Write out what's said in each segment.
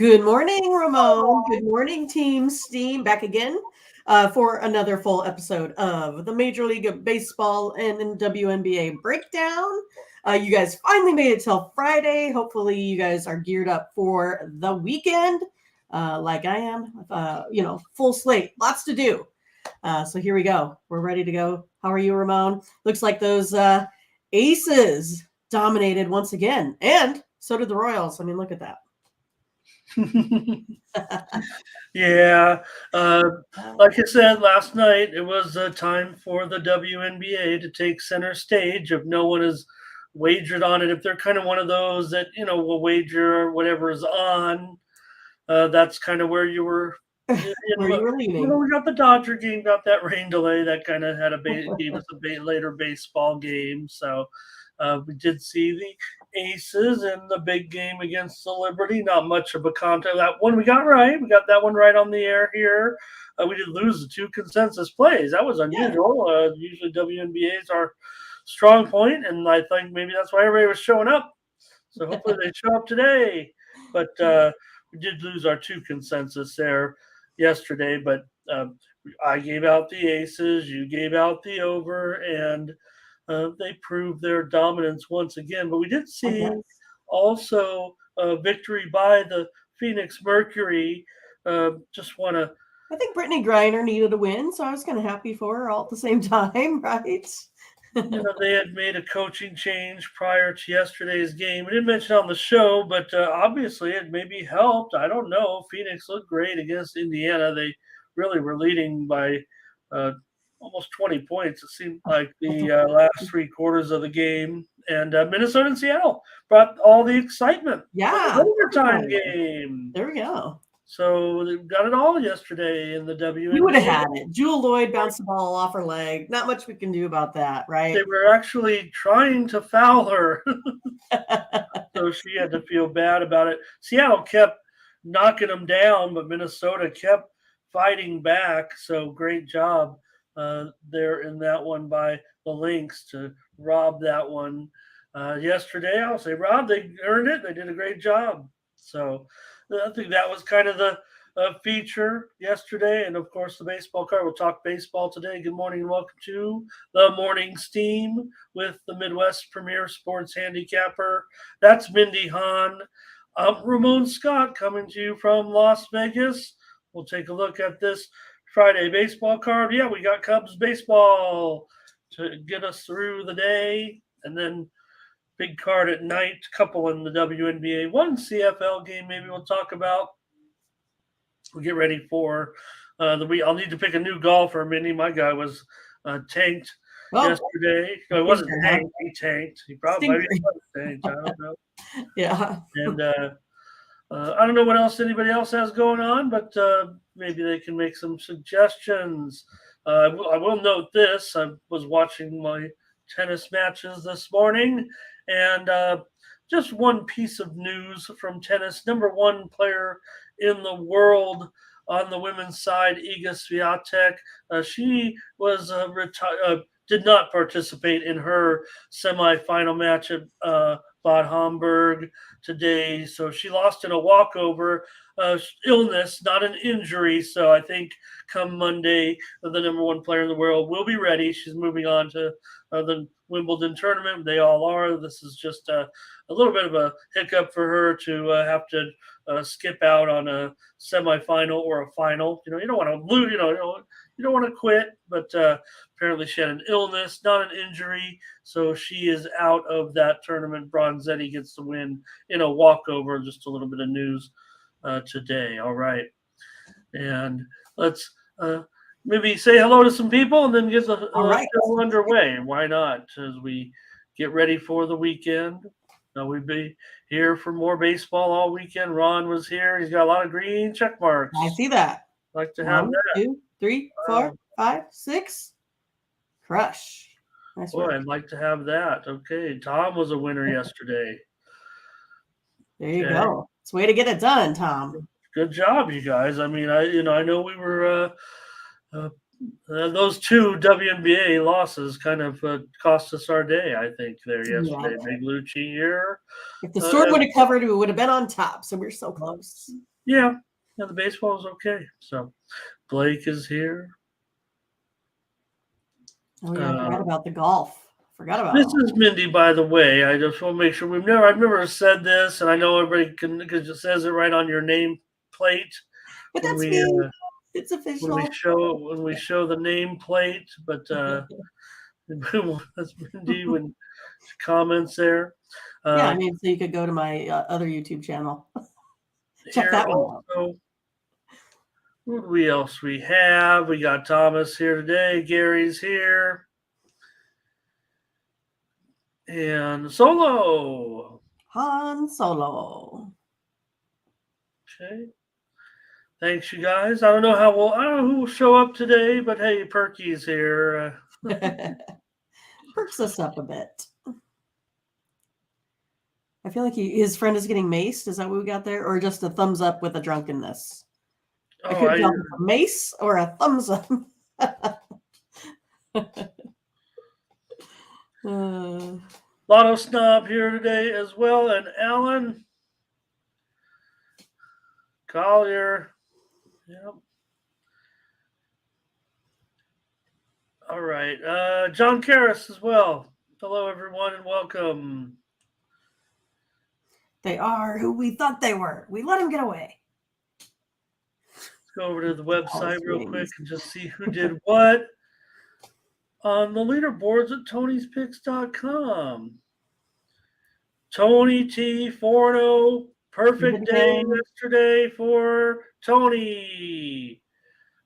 Good morning, Ramon. Good morning, Team Steam. Back again for another full episode of the Major League of Baseball and WNBA breakdown. You guys finally made it till Friday. Hopefully, you guys are geared up for the weekend, like I am. Full slate, lots to do. So here we go. We're ready to go. How are you, Ramon? Looks like those Aces dominated once again, and so did the Royals. I mean, look at that. Yeah, like I said last night, it was time for the WNBA to take center stage. If no one has wagered on it, if they're kind of one of those that will wager whatever is on, that's kind of where you were. Where you were leaning. We got the Dodger game, got that rain delay that kind of gave us a later baseball game. So we did see the Aces in the big game against the Liberty. Not much of a contest. That one we got right. We got that one right on the air here. We did lose the two consensus plays. That was unusual. Yeah. Usually WNBA is our strong point, and I think maybe that's why everybody was showing up. So hopefully they show up today. But we did lose our two consensus there yesterday. But I gave out the Aces. You gave out the over, and they proved their dominance once again. But we did see also a victory by the Phoenix Mercury. Just want to. I think Brittany Griner needed a win, so I was kind of happy for her all at the same time, right? They had made a coaching change prior to yesterday's game. We didn't mention it on the show, but obviously it maybe helped. I don't know. Phoenix looked great against Indiana. They really were leading by almost 20 points. It seemed like the last three quarters of the game. And Minnesota and Seattle brought all the excitement. Yeah. Overtime game. There we go. So they got it all yesterday in the WNBA. You would have had it. Jewel Lloyd bounced the ball off her leg. Not much we can do about that, right? They were actually trying to foul her. So she had to feel bad about it. Seattle kept knocking them down, but Minnesota kept fighting back. So great job there in that one by the Lynx to rob that one yesterday. I'll say, Rob, they earned it. They did a great job. So I think that was kind of the feature yesterday. And, of course, the baseball card. We'll talk baseball today. Good morning and welcome to the Morning Steam with the Midwest Premier Sports Handicapper. That's Mindy Hahn. Ramon Scott coming to you from Las Vegas. We'll take a look at this Friday baseball card. Yeah, we got Cubs baseball to get us through the day. And then big card at night, couple in the WNBA, one CFL game maybe we'll talk about. We'll get ready for the week. I'll need to pick a new golfer. Minnie, my guy was tanked yesterday. No, he wasn't tanked. He tanked. He probably was tanked. I don't know. Yeah. And I don't know what else anybody else has going on, but maybe they can make some suggestions. I will note this. I was watching my tennis matches this morning, and just one piece of news from tennis. Number one player in the world on the women's side, Iga Swiatek. She was did not participate in her semifinal match at Bad Homburg today. So she lost in a walkover. Illness, not an injury. So I think come Monday, the number one player in the world will be ready. She's moving on to the Wimbledon tournament. They all are. This is just a little bit of a hiccup for her to have to skip out on a semifinal or a final. You don't want to lose. You don't want to quit. But apparently she had an illness, not an injury, so she is out of that tournament. Bronzetti gets the win in a walkover. Just a little bit of news today. All right, and let's maybe say hello to some people and then get the show underway. Why not? As we get ready for the weekend. We'll be here for more baseball all weekend. Ron was here. He's got a lot of green check marks. I see that. Like to have 1, that. 2, 3, 4, 5, 6. Crush. Nice work. I'd like to have that. Okay. Tom was a winner yesterday. There you go. It's a way to get it done, Tom. Good job, you guys. I mean, I know we were those two WNBA losses kind of cost us our day, I think, there yesterday. Yeah. Big Lucci here. If the Storm would have covered, we would have been on top. So we're so close. Yeah, the baseball is okay. So Blake is here. Oh yeah, I forgot about the golf. Forgot about This all. is Mindy, by the way. I just want to make sure I've never said this, and I know everybody can because it says it right on your name plate But when that's we me. It's official. show the name plate. But that's Mindy when she comments there. Yeah, I mean, so you could go to my other YouTube channel. Check Here that one out. also, who else we have? We got Thomas here today. Gary's here. And Solo. Han Solo. Okay. Thanks, you guys. I don't know who will show up today, but hey, Perky's here. Perks us up a bit. I feel like his friend is getting maced. Is that what we got there? Or just a thumbs up with a drunkenness? I couldn't tell if it's a mace or a thumbs up. Lotto Snob here today as well. And Alan Collier. Yep. All right. John Karras as well. Hello, everyone, and welcome. They are who we thought they were. We let them get away. Let's go over to the website real quick and just see who did what on the leaderboards at Tony'sPicks.com. Tony T 4-0. Perfect day yesterday for Tony.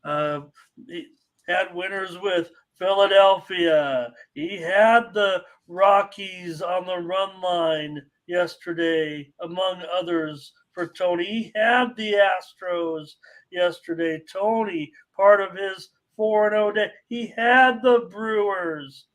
He had winners with Philadelphia. He had the Rockies on the run line yesterday, among others, for Tony. He had the Astros yesterday. Tony, part of his 4-0 day. He had the Brewers.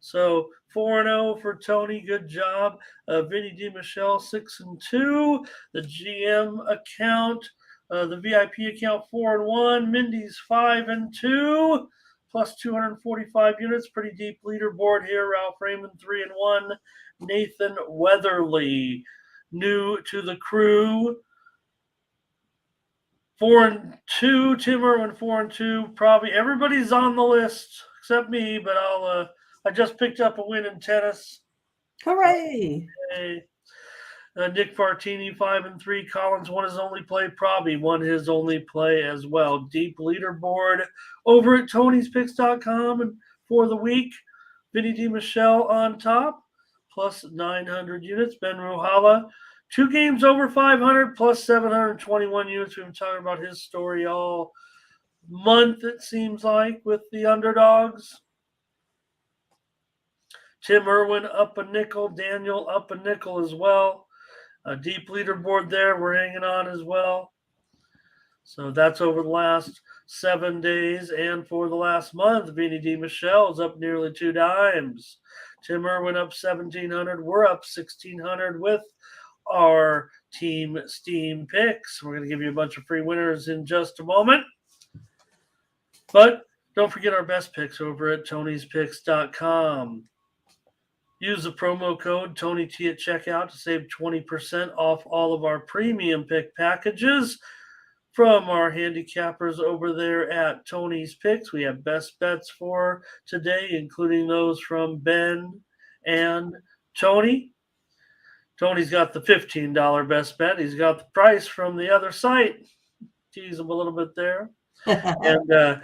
So 4-0 for Tony. Good job. Vinny DiMichele 6-2. The GM account, the VIP account 4-1. Mindy's 5-2, plus 245 units. Pretty deep leaderboard here. Ralph Raymond 3-1. Nathan Weatherly, new to the crew, 4-2. Tim Irwin 4-2. Probably everybody's on the list except me, but I just picked up a win in tennis. Hooray! Nick Fartini 5-3. Collins won his only play. Probably won his only play as well. Deep leaderboard over at Tony'sPicks.com, and for the week, Vinny DiMichele on top, plus 900 units. Ben Ruhala, 2 games over 500, plus 721 units. We've been talking about his story all month, it seems like, with the underdogs. Tim Irwin up a nickel. Daniel up a nickel as well. A deep leaderboard there. We're hanging on as well. So that's over the last 7 days. And for the last month, Vinny DiMichele is up nearly 2 dimes. Tim Irwin up 1,700. We're up 1,600 with our Team Steam picks. We're going to give you a bunch of free winners in just a moment. But don't forget our best picks over at Tony'sPicks.com. Use the promo code TonyT at checkout to save 20% off all of our premium pick packages from our handicappers over there at Tony's Picks. We have best bets for today, including those from Ben and Tony. Tony's got the $15 best bet. He's got the price from the other site. Tease him a little bit there. And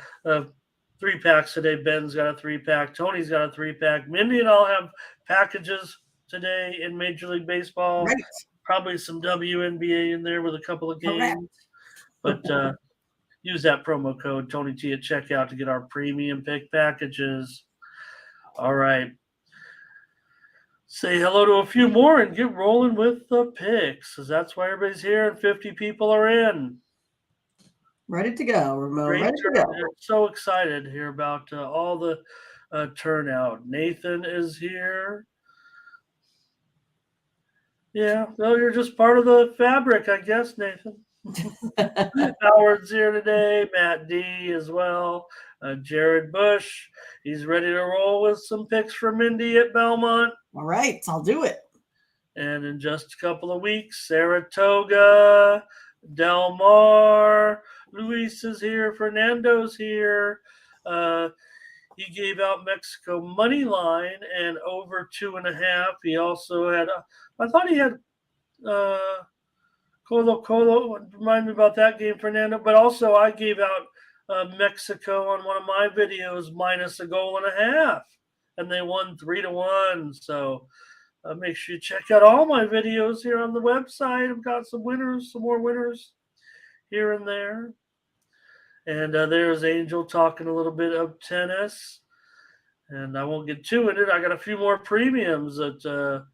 3-packs today. Ben's got a 3-pack. Tony's got a 3-pack. Mindy and I'll have packages today in Major League Baseball. Right. Probably some WNBA in there with a couple of games. Correct. But use that promo code TonyT at checkout to get our premium pick packages. All right. Say hello to a few more and get rolling with the picks, because that's why everybody's here and 50 people are in. Ready to go, Ramon. Ready to go. I'm so excited to hear about all the turnout. Nathan is here. Yeah, well, you're just part of the fabric, I guess, Nathan. Howard's here today. Matt D as well. Jared Bush. He's ready to roll with some picks for Mindy at Belmont. All right, I'll do it. And in just a couple of weeks, Saratoga, Del Mar. Luis is here. Fernando's here. He gave out Mexico money line and over 2.5. He also had, I thought he had Colo. Remind me about that game, Fernando. But also, I gave out Mexico on one of my videos minus a goal and a half, and they won 3-1. So make sure you check out all my videos here on the website. I've got some winners, some more winners here and there. And there's Angel talking a little bit of tennis. And I won't get too into it. I got a few more premiums that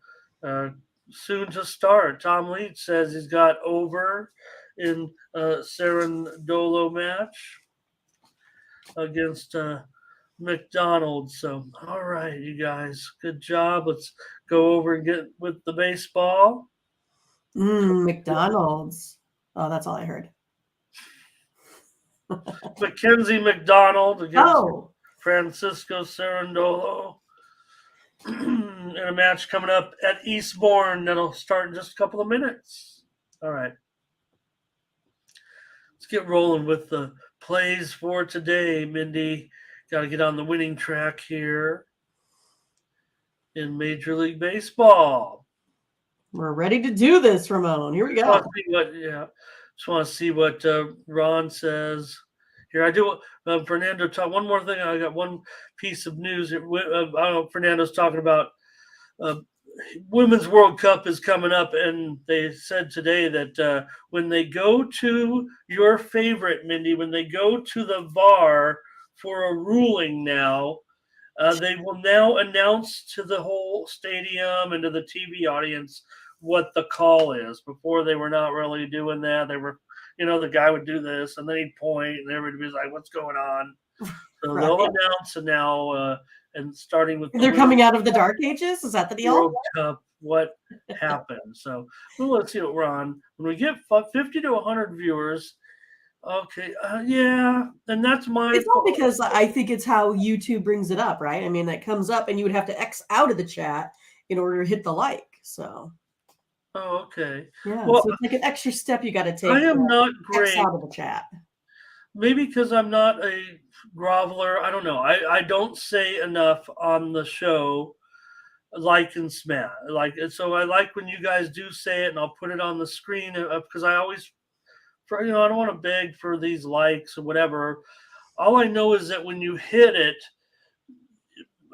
soon to start. Tom Leach says he's got over in Cerundolo match against McDonald's. So, all right, you guys, good job. Let's go over and get with the baseball. McDonald's. Oh, that's all I heard. Mackenzie McDonald against Francisco Cerundolo. And a match coming up at Eastbourne that'll start in just a couple of minutes. All right. Let's get rolling with the plays for today, Mindy. Got to get on the winning track here in Major League Baseball. We're ready to do this, Ramon. Here we go. Just want to see what Ron says. Here, I do. Fernando, talk one more thing. I got one piece of news. I don't know. Fernando's talking about Women's World Cup is coming up, and they said today that when they go to your favorite, Mindy, when they go to the VAR for a ruling now, they will now announce to the whole stadium and to the TV audience what the call is. Before they were not really doing that. They were, the guy would do this and then he'd point and everybody's like, what's going on? So they'll announce and now, and starting with they're coming out of the dark ages. Is that the deal? World Cup, what happened? So let's see what we're on. When we get 50 to 100 viewers, okay, yeah, and that's my. It's all because I think it's how YouTube brings it up, right? I mean, that comes up, and you would have to X out of the chat in order to hit the like. So. Oh, okay. Yeah, well, so it's like an extra step you got to take. I am not great X out of the chat. Maybe because I'm not a groveler. I don't know. I don't say enough on the show, like and smash. So I like when you guys do say it, and I'll put it on the screen because I always, I don't want to beg for these likes or whatever. All I know is that when you hit it,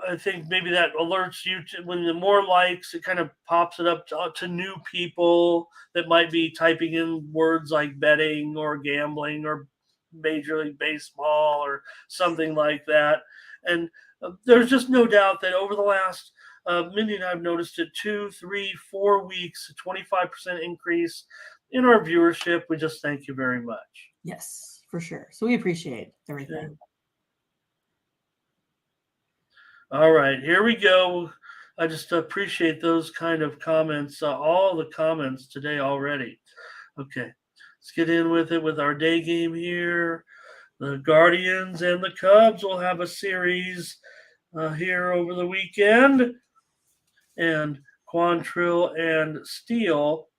I think maybe that alerts you to when the more likes, it kind of pops it up to new people that might be typing in words like betting or gambling or Major League Baseball or something like that. And there's just no doubt that over the last, Mindy and I have noticed it 2, 3, 4 weeks, a 25% increase in our viewership. We just thank you very much. Yes, for sure. So we appreciate everything. Okay. All right, here we go. I just appreciate those kind of comments, all the comments today already. Okay, let's get in with it with our day game here. The Guardians and the Cubs will have a series here over the weekend. And Quantrill and Steele.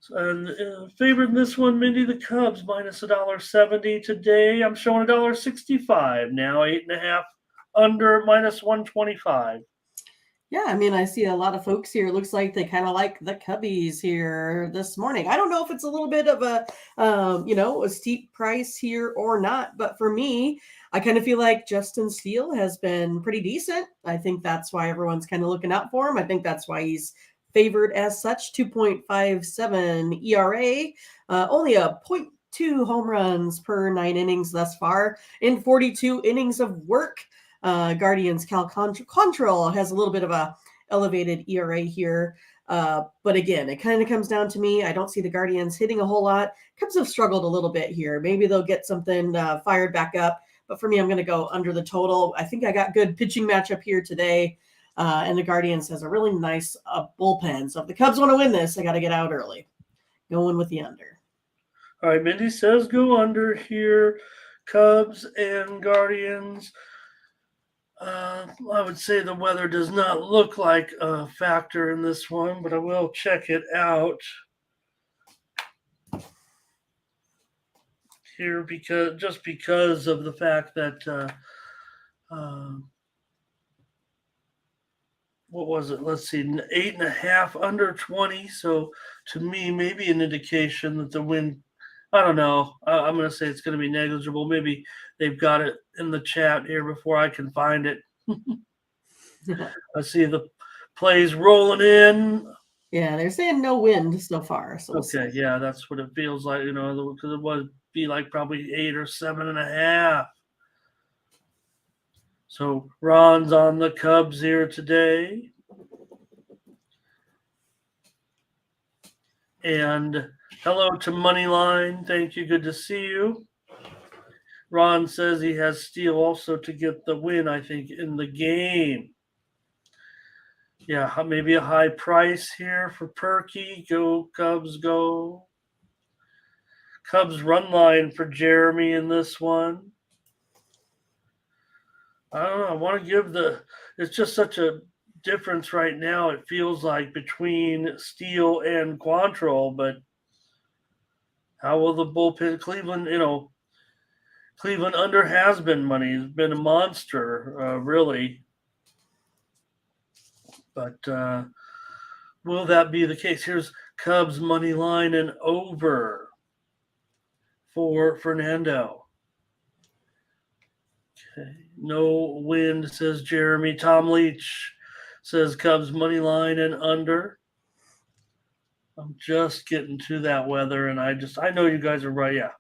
And favored in this one, Mindy, the Cubs minus $1.70 today. I'm showing $1.65 now, 8.5 under minus 125. Yeah, I mean, I see a lot of folks here. It looks like they kind of like the Cubbies here this morning. I don't know if it's a little bit of a steep price here or not. But for me, I kind of feel like Justin Steele has been pretty decent. I think that's why everyone's kind of looking out for him. I think that's why he's favored as such. 2.57 ERA, only a 0.2 home runs per 9 innings thus far in 42 innings of work. Guardians Cal Quantrill has a little bit of a elevated ERA here. But again, it kind of comes down to me. I don't see the Guardians hitting a whole lot. Cubs have struggled a little bit here. Maybe they'll get something fired back up. But for me, I'm going to go under the total. I think I got good pitching matchup here today. And the Guardians has a really nice bullpen. So if the Cubs want to win this, I got to get out early. Going with the under. All right, Mindy says go under here. Cubs and Guardians. I would say the weather does not look like a factor in this one, but I will check it out. here because of the fact that what was it? Let's see, 8.5 under 20. So to me, maybe an indication that the wind. I don't know. I'm going to say it's going to be negligible. Maybe they've got it in the chat here before I can find it. I see the plays rolling in. Yeah, they're saying no wind so far. So Okay, yeah, that's what it feels like, because it would be like probably 8 or 7.5. So Ron's on the Cubs here today. And hello to Moneyline. Thank you. Good to see you. Ron says he has Steele also to get the win, I think, in the game. Yeah, maybe a high price here for Perky. Go, Cubs, go. Cubs run line for Jeremy in this one. I don't know. I want to give it's just such a difference right now, it feels like, between Steele and Quantrill, but how will the bullpen, Cleveland under has been money, has been a monster, really. But will that be the case? Here's Cubs money line and over for Fernando. Okay. No wind, says Jeremy. Tom Leach says Cubs money line and under. I'm just getting to that weather, and I know you guys are right. Yeah.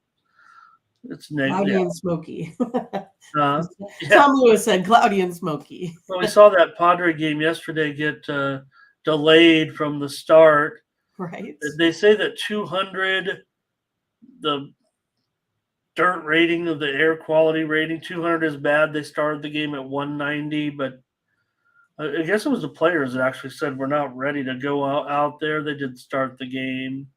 It's cloudy and smoky. Yeah. Tom Lewis said cloudy and smoky. Well, we saw that Padre game yesterday get delayed from the start. Right. They say that 200, the dirt rating of the air quality rating, 200 is bad. They started the game at 190, but I guess it was the players that actually said we're not ready to go out there. They did start the game.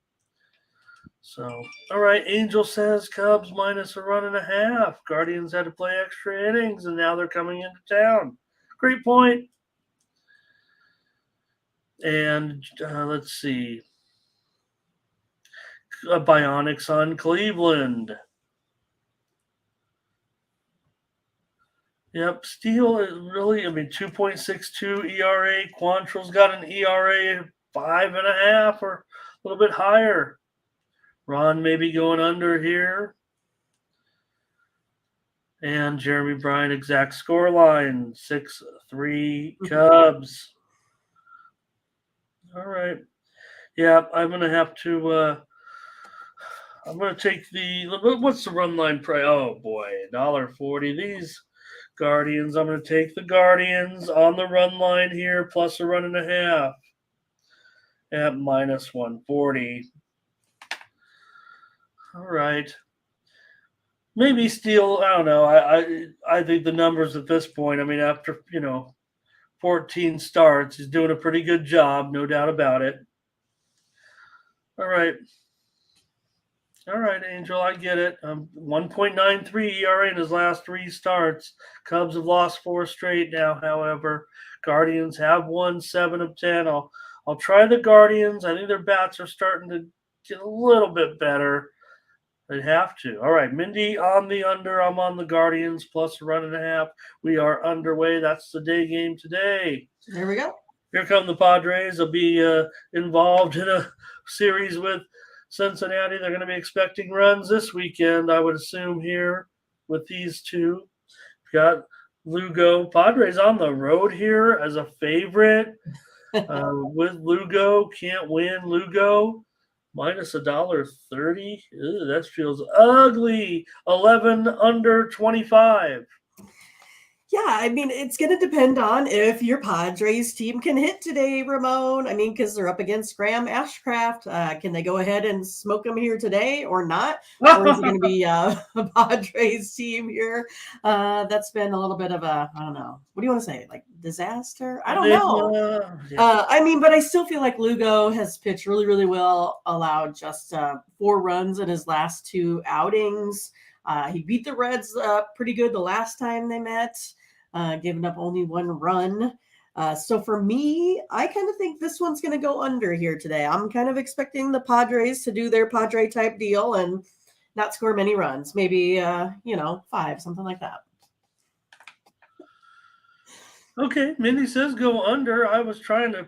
So, all right, Angel says Cubs minus a run and a half. Guardians had to play extra innings, and now they're coming into town. Great point. And let's see. Bionics on Cleveland. Yep, Steele is really, 2.62 ERA. Quantrill's got an ERA 5.5 or a little bit higher. Ron may be going under here. And Jeremy Bryant, exact score line, 6-3 Cubs. All right. Yeah, I'm going to have to I'm going to take what's the run line price? Oh, boy, $1.40. These Guardians, I'm going to take the Guardians on the run line here, plus a run and a half at minus 140. All right. Maybe Steele, I don't know. I think the numbers at this point, after, 14 starts, he's doing a pretty good job, no doubt about it. All right. All right, Angel, I get it. 1.93 ERA in his last 3 starts. Cubs have lost 4 straight now, however. Guardians have won 7 of 10. I'll try the Guardians. I think their bats are starting to get a little bit better. They have to. All right, Mindy on the under. I'm on the Guardians, plus a run and a half. We are underway. That's the day game today. There we go. Here come the Padres. They'll be involved in a series with Cincinnati. They're going to be expecting runs this weekend, I would assume, here with these two. We've got Lugo. Padres on the road here as a favorite with Lugo. Can't win. Lugo minus $1.30. That feels ugly. 11 under 25. Yeah, it's going to depend on if your Padres team can hit today, Ramon. Because they're up against Graham Ashcraft. Can they go ahead and smoke them here today or not? Or is it going to be a Padres team here that's been a little bit of a, I don't know. What do you want to say? Like disaster? I don't know. Yeah. But I still feel like Lugo has pitched really, really well, allowed just 4 runs in his last 2 outings. He beat the Reds pretty good the last time they met, giving up only 1 run. So for me, I kind of think this one's going to go under here today. I'm kind of expecting the Padres to do their Padre type deal and not score many runs, maybe 5, something like that. Okay, Mindy says go under. I was trying to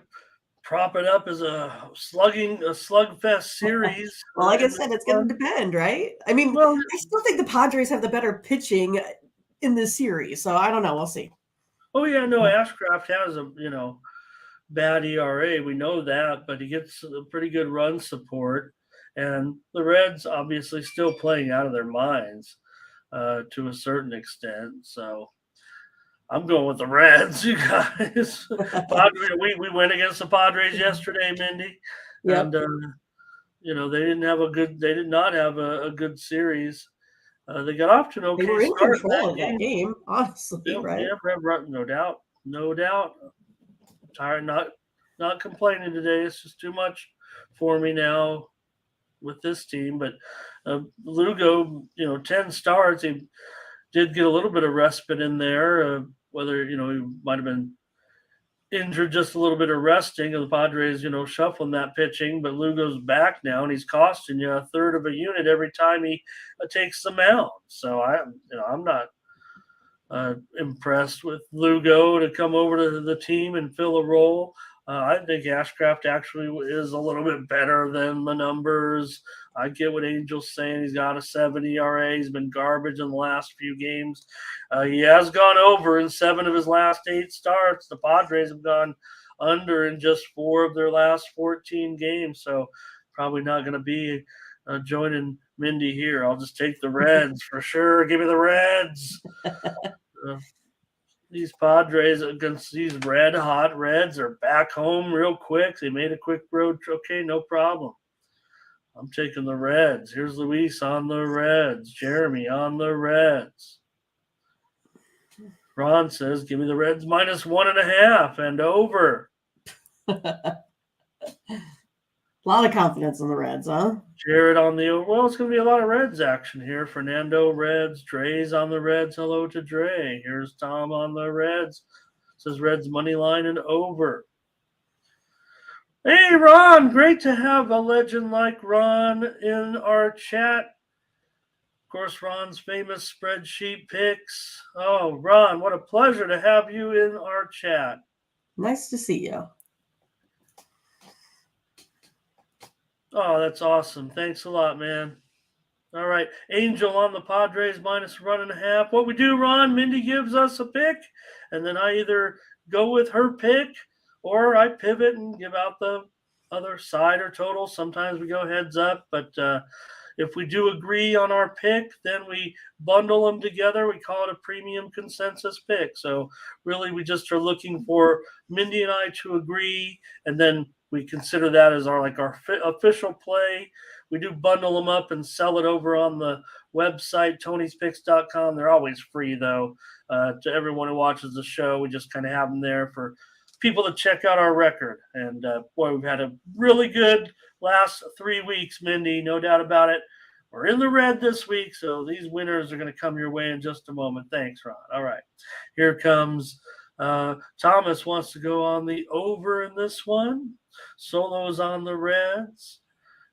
prop it up as a slugfest series. Well, like I said, it's going to depend, right? I mean, Well, I still think the Padres have the better pitching in this series, so I don't know. We'll see. oh yeah, no, Ashcraft has a bad ERA. We know that, but he gets a pretty good run support, and the Reds obviously still playing out of their minds to a certain extent. So I'm going with the Reds, you guys. we went against the Padres yesterday, Mindy, Yep. and they did not have a good series. They got off to an okay They were in start control of that game, honestly, right? Yeah, no doubt. Tired, not complaining today. It's just too much for me now with this team. But Lugo, 10 starts. He did get a little bit of respite in there. Whether he might have been injured, just a little bit of resting, and the Padres, shuffling that pitching. But Lugo's back now, and he's costing you a third of a unit every time he takes the mound. So I'm not impressed with Lugo to come over to the team and fill a role. I think Ashcraft actually is a little bit better than the numbers. I get what Angel's saying. He's got a 7 ERA. He's been garbage in the last few games. He has gone over in 7 of his last 8 starts. The Padres have gone under in just 4 of their last 14 games. So probably not going to be joining Mindy here. I'll just take the Reds for sure. Give me the Reds. These Padres against these red hot Reds are back home real quick. They made a quick road trip. Okay, no problem. I'm taking the Reds. Here's Luis on the Reds. Jeremy on the Reds. Ron says, give me the Reds minus 1.5 and over. A lot of confidence in the Reds, huh? Jared on the over. Well, it's going to be a lot of Reds action here. Fernando Reds. Dre's on the Reds. Hello to Dre. Here's Tom on the Reds. Says Reds money line and over. Hey, Ron. Great to have a legend like Ron in our chat. Of course, Ron's famous spreadsheet picks. Oh, Ron, what a pleasure to have you in our chat. Nice to see you. Oh, that's awesome. Thanks a lot, man. All right. Angel on the Padres minus 1.5. What we do, Ron, Mindy gives us a pick, and then I either go with her pick or I pivot and give out the other side or total. Sometimes we go heads up, but if we do agree on our pick, then we bundle them together. We call it a premium consensus pick. So really, we just are looking for Mindy and I to agree, and then we consider that as our official play. We do bundle them up and sell it over on the website, tonyspicks.com. They're always free, though, to everyone who watches the show. We just kind of have them there for people to check out our record. And, boy, we've had a really good last 3 weeks, Mindy, no doubt about it. We're in the red this week, so these winners are going to come your way in just a moment. Thanks, Ron. All right, here comes Thomas wants to go on the over in this one. Solo's on the Reds.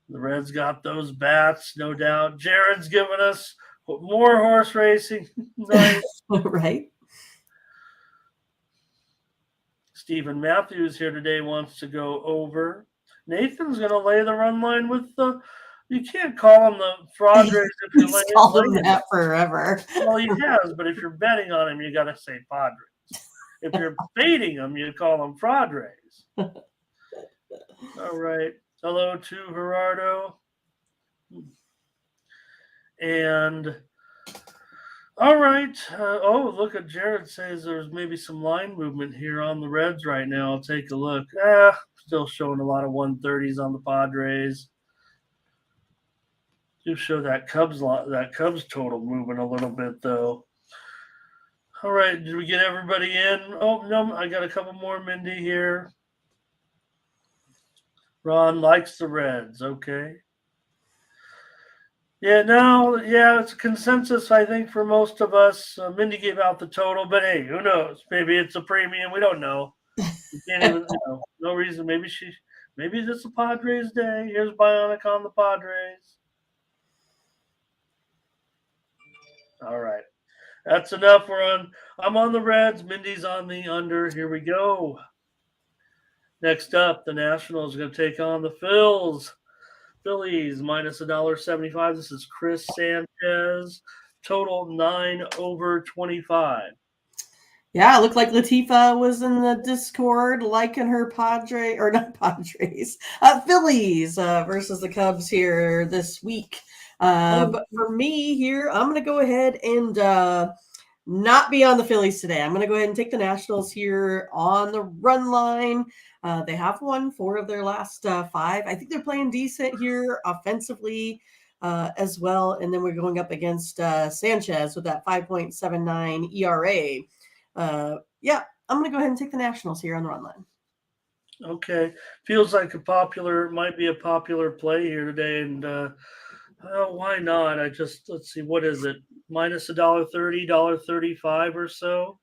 The Reds got those bats, no doubt. Jared's giving us more horse racing. Nice. Right. Stephen Matthews here today wants to go over. Nathan's going to lay the run line with the – you can't call him the Padres if you're He's called him that forever. Well, he has, but if you're betting on him, you got to say Padres. If you're fading him, you call him Padres. All right. Hello to Gerardo. And all right. Look at Jared says there's maybe some line movement here on the Reds right now. I'll take a look. Still showing a lot of 130s on the Padres. Do show that Cubs total moving a little bit though. All right, did we get everybody in? Oh no, I got a couple more, Mindy here. Ron likes the Reds. Okay. Yeah, it's a consensus, I think, for most of us. Mindy gave out the total, but hey, who knows? Maybe it's a premium. We don't know. We can't even, no reason. Maybe it's a Padres day. Here's Bionic on the Padres. All right. That's enough. I'm on the Reds. Mindy's on the under. Here we go. Next up, the Nationals are going to take on the Phillies minus $1.75. This is Chris Sanchez. Total 9/25. Yeah, it looked like Latifa was in the Discord liking her Phillies versus the Cubs here this week. But for me here, I'm going to go ahead and not be on the Phillies today. I'm going to go ahead and take the Nationals here on the run line. They have won 4 of their last 5. I think they're playing decent here offensively as well. And then we're going up against Sanchez with that 5.79 ERA. Yeah, I'm going to go ahead and take the Nationals here on the run line. Okay. Feels like might be a popular play here today. And why not? Let's see, what is it? Minus $1.30, $1.35 or so.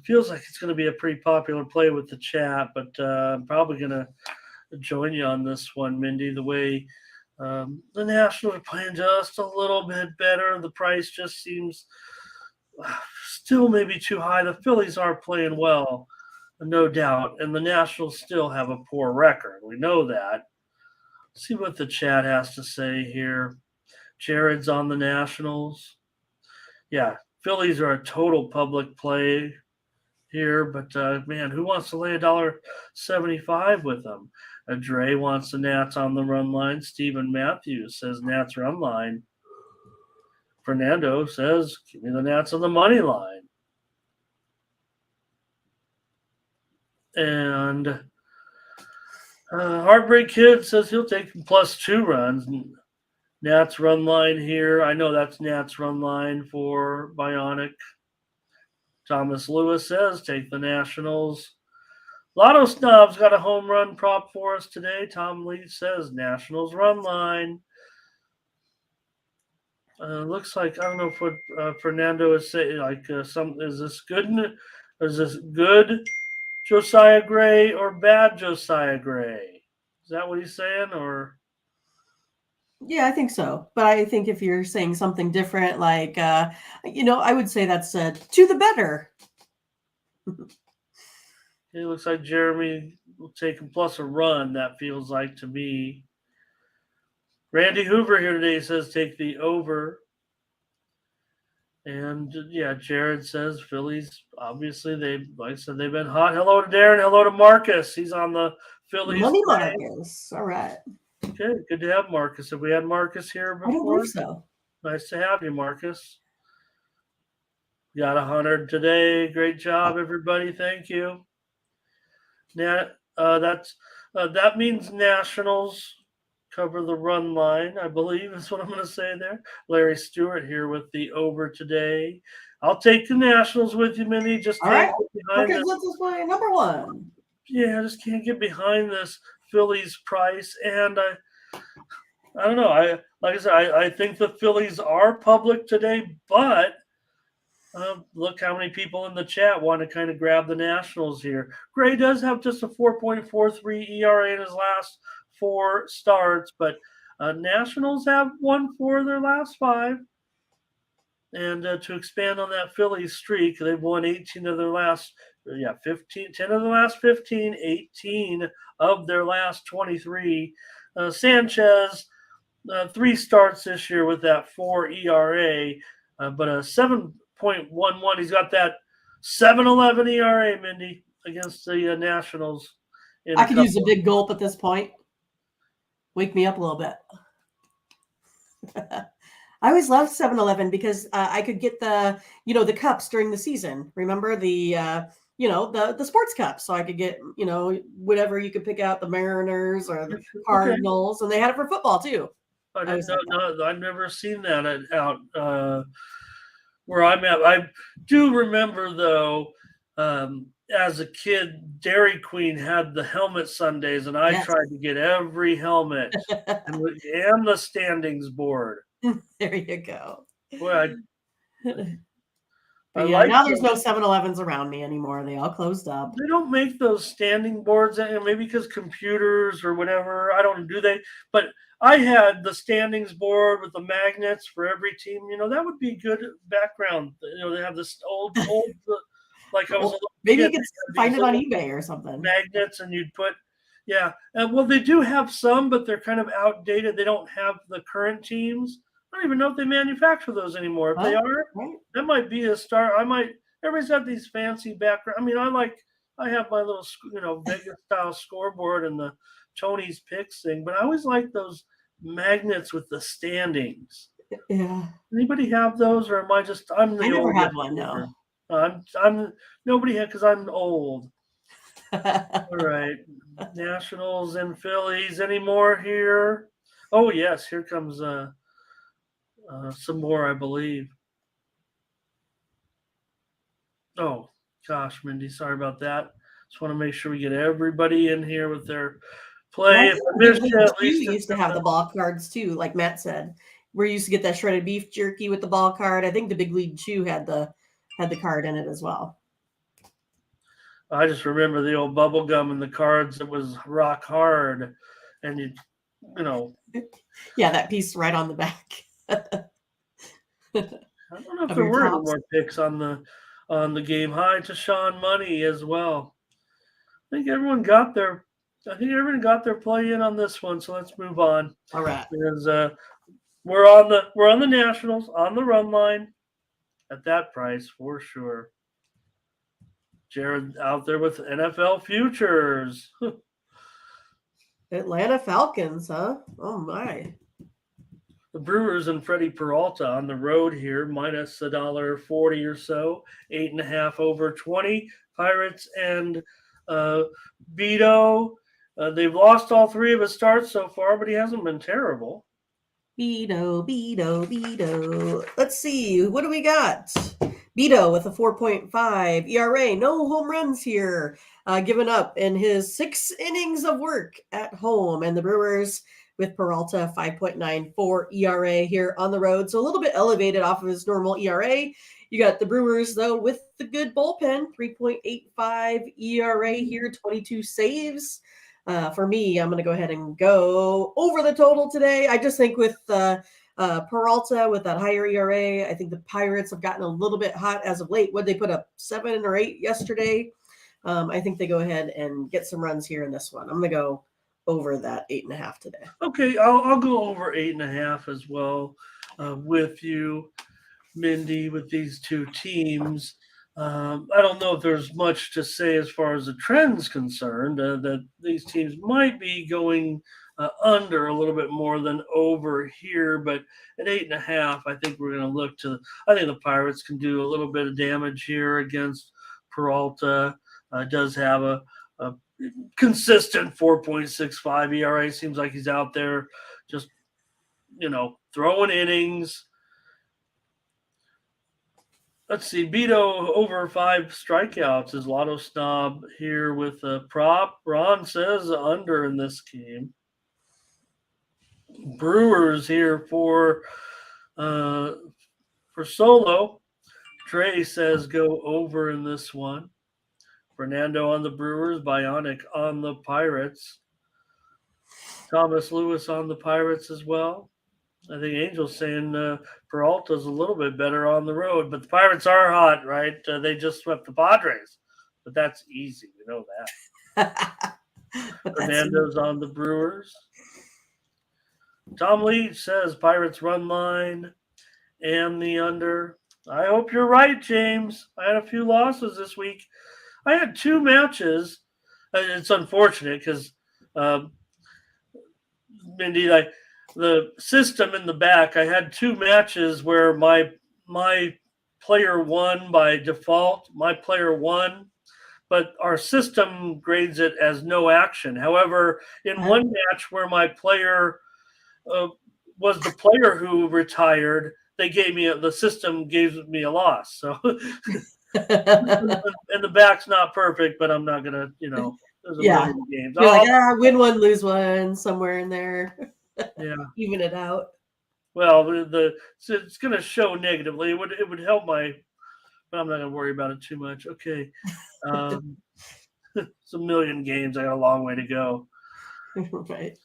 Feels like it's going to be a pretty popular play with the chat, but I'm probably going to join you on this one, Mindy. The way the Nationals are playing just a little bit better. The price just seems still maybe too high. The Phillies are playing well, no doubt, and the Nationals still have a poor record. We know that. Let's see what the chat has to say here. Jared's on the Nationals. Yeah, Phillies are a total public play here, but man, who wants to lay $1.75 with them? Dre wants the Nats on the run line. Stephen Matthews says Nats run line. Fernando says, give me the Nats on the money line. And Heartbreak Kid says he'll take plus 2 runs. Nats run line here. I know that's Nats run line for Bionic. Thomas Lewis says take the Nationals. Lotto Snob's got a home run prop for us today. Tom Lee says Nationals run line. Looks like, I don't know what Fernando is saying. Like is this good? Is this good Josiah Gray or bad Josiah Gray? Is that what he's saying, or? Yeah, I think so. But I think if you're saying something different, like, I would say that's to the better. It looks like Jeremy will take him plus a run, that feels like to me. Randy Hoover here today says take the over. And yeah, Jared says Phillies, obviously, like I said, they've been hot. Hello to Darren. Hello to Marcus. He's on the Phillies. Money Marcus. All right. Okay, good to have Marcus. Have we had Marcus here before? I don't believe so. Nice to have you, Marcus. Got 100 today. Great job, everybody. Thank you. That means Nationals cover the run line, I believe is what I'm going to say there. Larry Stewart here with the over today. I'll take the Nationals with you, Minnie. Just can't get behind this. This is my number one. Yeah, I just can't get behind this Phillies price. And I don't know. I think the Phillies are public today, but look how many people in the chat want to kind of grab the Nationals here. Gray does have just a 4.43 ERA in his last 4 starts, but Nationals have won 4 of their last 5. And to expand on that Phillies streak, they've won 18 of their last 15, 10 of the last 15, 18 of their last 23. Sanchez, 3 starts this year with that 4 ERA, but a 7.11. He's got that 7.11 ERA, Mindy, against the Nationals. I could use a big gulp at this point. Wake me up a little bit. I always loved 7-Eleven because I could get the cups during the season. Remember the sports cups. So I could get, whatever you could pick out, the Mariners or the Cardinals, and they had it for football too. I've never seen that out where I'm at. I do remember, though, as a kid, Dairy Queen had the helmet Sundays, and I tried to get every helmet and the standings board. There you go. Boy, I Yeah, like now there's those. no 7-Elevens around me anymore. They all closed up. They don't make those standing boards, and maybe because computers or whatever. I don't do they, but I had the standings board with the magnets for every team. That would be good background. They have this old, like I was a Well, little maybe kid. you They could had find these it on little eBay or something. magnets, and you'd put, yeah. Well, they do have some, but they're kind of outdated. They don't have the current teams. I don't even know if they manufacture those anymore. If they Well, are, right. that might be a start. I might. Everybody's got these fancy background. I mean, I have my little, Vegas style scoreboard and the Tony's picks thing, but I always like those magnets with the standings. Yeah. Anybody have those, or am I'm I the never had oldest one, here? no. I'm nobody had because I'm old. All right, Nationals and Phillies. Any more here? Oh yes, here comes some more, I believe. Oh gosh, Mindy, sorry about that. Just want to make sure we get everybody in here with their Well, I play. If think I the Big missed you, League at Chew least used to have the ball cards too, like Matt said. We used to get that shredded beef jerky with the ball card. I think the Big League Chew had the card in it as well. I just remember the old bubble gum and the cards. It was rock hard, and you know, Yeah, that piece right on the back. I don't know if Of there your were any tops. more picks on the game. Hi to Sean Money as well. I think everyone got their. I think everyone got their play in on this one. So let's move on All right. because we're on the Nationals on the run line at that price for sure. Jared out there with NFL futures. Atlanta Falcons, huh? Oh my. The Brewers and Freddie Peralta on the road here, minus $1.40 or so, 8.5 over 20. Pirates and Beto. They've lost all three of his starts so far, but he hasn't been terrible. Beto. Let's see. What do we got? Beto with a 4.5 ERA. No home runs here. Given up in his 6 innings of work at home. And the Brewers with Peralta 5.94 ERA here on the road. So a little bit elevated off of his normal ERA. You got the Brewers, though, with the good bullpen, 3.85 ERA here, 22 saves. For me, I'm going to go ahead and go over the total today. I just think with Peralta with that higher ERA, I think the Pirates have gotten a little bit hot as of late. Would they put up 7 or 8 yesterday? I think they go ahead and get some runs here in this one. I'm going to go over that 8.5 today. Okay, I'll go over 8.5 as well with you, Mindy, with these two teams. I don't know if there's much to say as far as the trend's concerned. That these teams might be going under a little bit more than over here, but at 8.5, I think we're going to look to. I think the Pirates can do a little bit of damage here against Peralta. Does have a consistent 4.65 ERA. Seems like he's out there just throwing innings. Let's see, Beto over 5 strikeouts is Lotto Snob here with a prop. Ron says under in this game. Brewers here for Solo. Trey says go over in this one. Fernando on the Brewers, Bionic on the Pirates. Thomas Lewis on the Pirates as well. I think Angel's saying Peralta's a little bit better on the road, but the Pirates are hot, right? They just swept the Padres, but that's easy. We know that. Fernando's on the Brewers. Tom Leach says Pirates run line and the under. I hope you're right, James. I had a few losses this week. I had 2 matches. It's unfortunate because Mindy, the system in the back, I had 2 matches where my player won by default. My player won, but our system grades it as no action. However, in one match where my player was the player who retired, the system gave me a loss. So, and the back's not perfect, but I'm not gonna, there's a million games. You're like, win one, lose one, somewhere in there. Yeah. Even it out. Well, so it's going to show negatively. It would help my but I'm not going to worry about it too much. Okay. It's a million games. I got a long way to go. Right.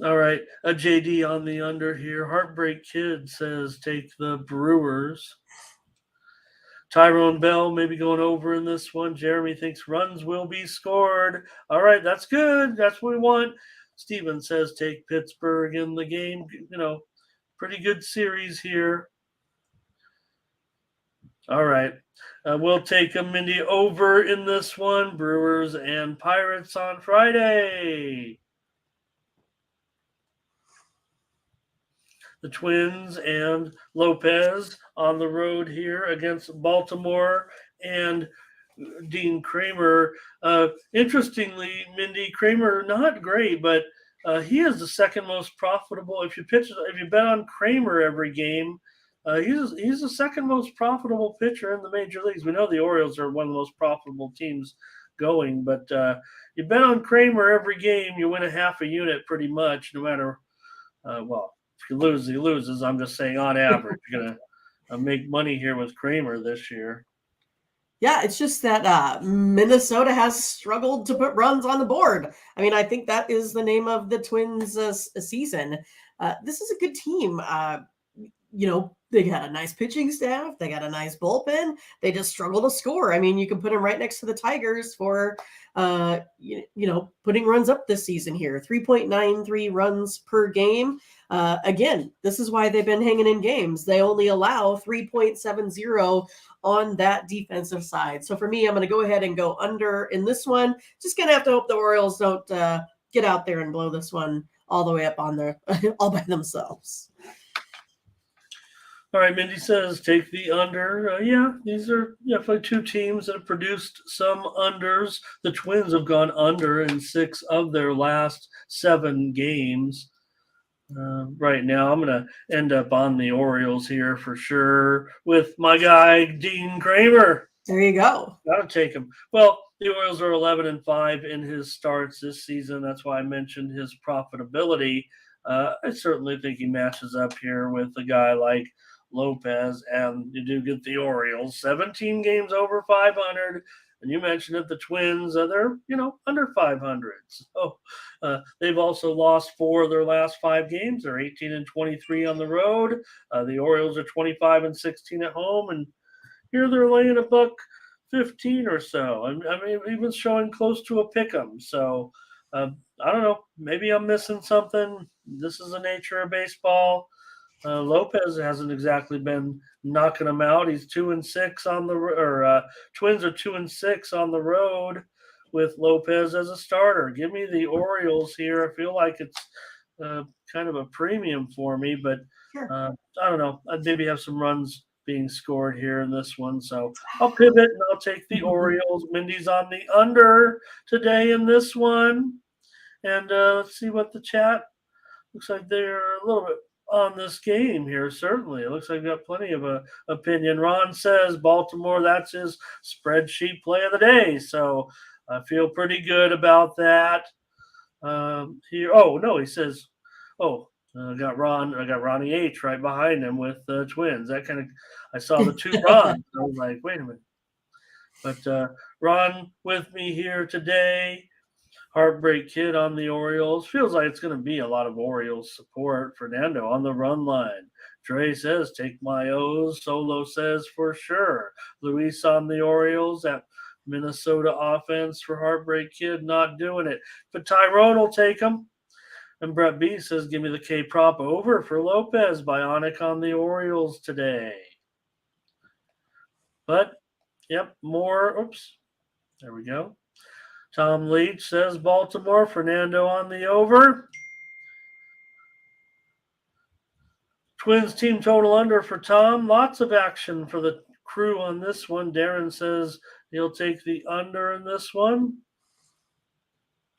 All right. A JD on the under here. Heartbreak Kid says take the Brewers. Tyrone Bell maybe going over in this one. Jeremy thinks runs will be scored. All right, that's good. That's what we want. Steven says take Pittsburgh in the game. Pretty good series here. All right. We'll take a Mindy over in this one. Brewers and Pirates on Friday. The Twins and Lopez on the road here against Baltimore and Dean Kramer. Interestingly, Mindy Kramer not great, but he is the second most profitable. If you bet on Kramer every game, he's the second most profitable pitcher in the major leagues. We know the Orioles are one of the most profitable teams going, but you bet on Kramer every game, you win a half a unit pretty much, no matter if you lose, he loses. I'm just saying, on average, you're gonna make money here with Kramer this year. Yeah, it's just that Minnesota has struggled to put runs on the board. I mean, I think that is the name of the Twins' season. This is a good team. They got a nice pitching staff. They got a nice bullpen. They just struggle to score. I mean, you can put them right next to the Tigers for, putting runs up this season here. 3.93 runs per game. Again, this is why they've been hanging in games. They only allow 3.70 on that defensive side. So for me, I'm going to go ahead and go under in this one. Just going to have to hope the Orioles don't get out there and blow this one all the way up on their all by themselves. All right, Mindy says take the under. These are definitely two teams that have produced some unders. The Twins have gone under in 6 of their last 7 games. Right now, I'm going to end up on the Orioles here for sure with my guy, Dean Kramer. There you go. Got to take him. Well, the Orioles are 11-5 in his starts this season. That's why I mentioned his profitability. I certainly think he matches up here with a guy like Lopez, and you do get the Orioles 17 games over 500, and you mentioned it, the Twins, they're under 500. So they've also lost 4 of their last 5 games. They're 18-23 on the road. The Orioles are 25-16 at home, and here they're laying $1.15 or so. I mean, even showing close to a pick'em. So I don't know. Maybe I'm missing something. This is the nature of baseball. Lopez hasn't exactly been knocking them out. He's 2-6 on the Twins are 2-6 on the road with Lopez as a starter. Give me the Orioles here. I feel like it's kind of a premium for me, but Sure. I don't know. I'd maybe have some runs being scored here in this one, so I'll pivot and I'll take the Orioles. Mindy's on the under today in this one, and let's see what the chat looks like. They're a little bit on this game here. Certainly, it looks like we've got plenty of a opinion. Ron says Baltimore. That's his spreadsheet play of the day. So I feel pretty good about that. Here, he says, I got Ronnie H right behind him with the Twins. That kind of, I saw the 2 Rons. I was like, wait a minute. But Ron with me here today. Heartbreak Kid on the Orioles. Feels like it's going to be a lot of Orioles support. Fernando on the run line. Dre says, take my O's. Solo says, for sure. Luis on the Orioles. That Minnesota offense for Heartbreak Kid not doing it. But Tyrone will take him. And Brett B says, give me the K-prop over for Lopez. Bionic on the Orioles today. But, more. Oops. There we go. Tom Leach says Baltimore. Fernando on the over. Twins team total under for Tom. Lots of action for the crew on this one. Darren says he'll take the under in this one.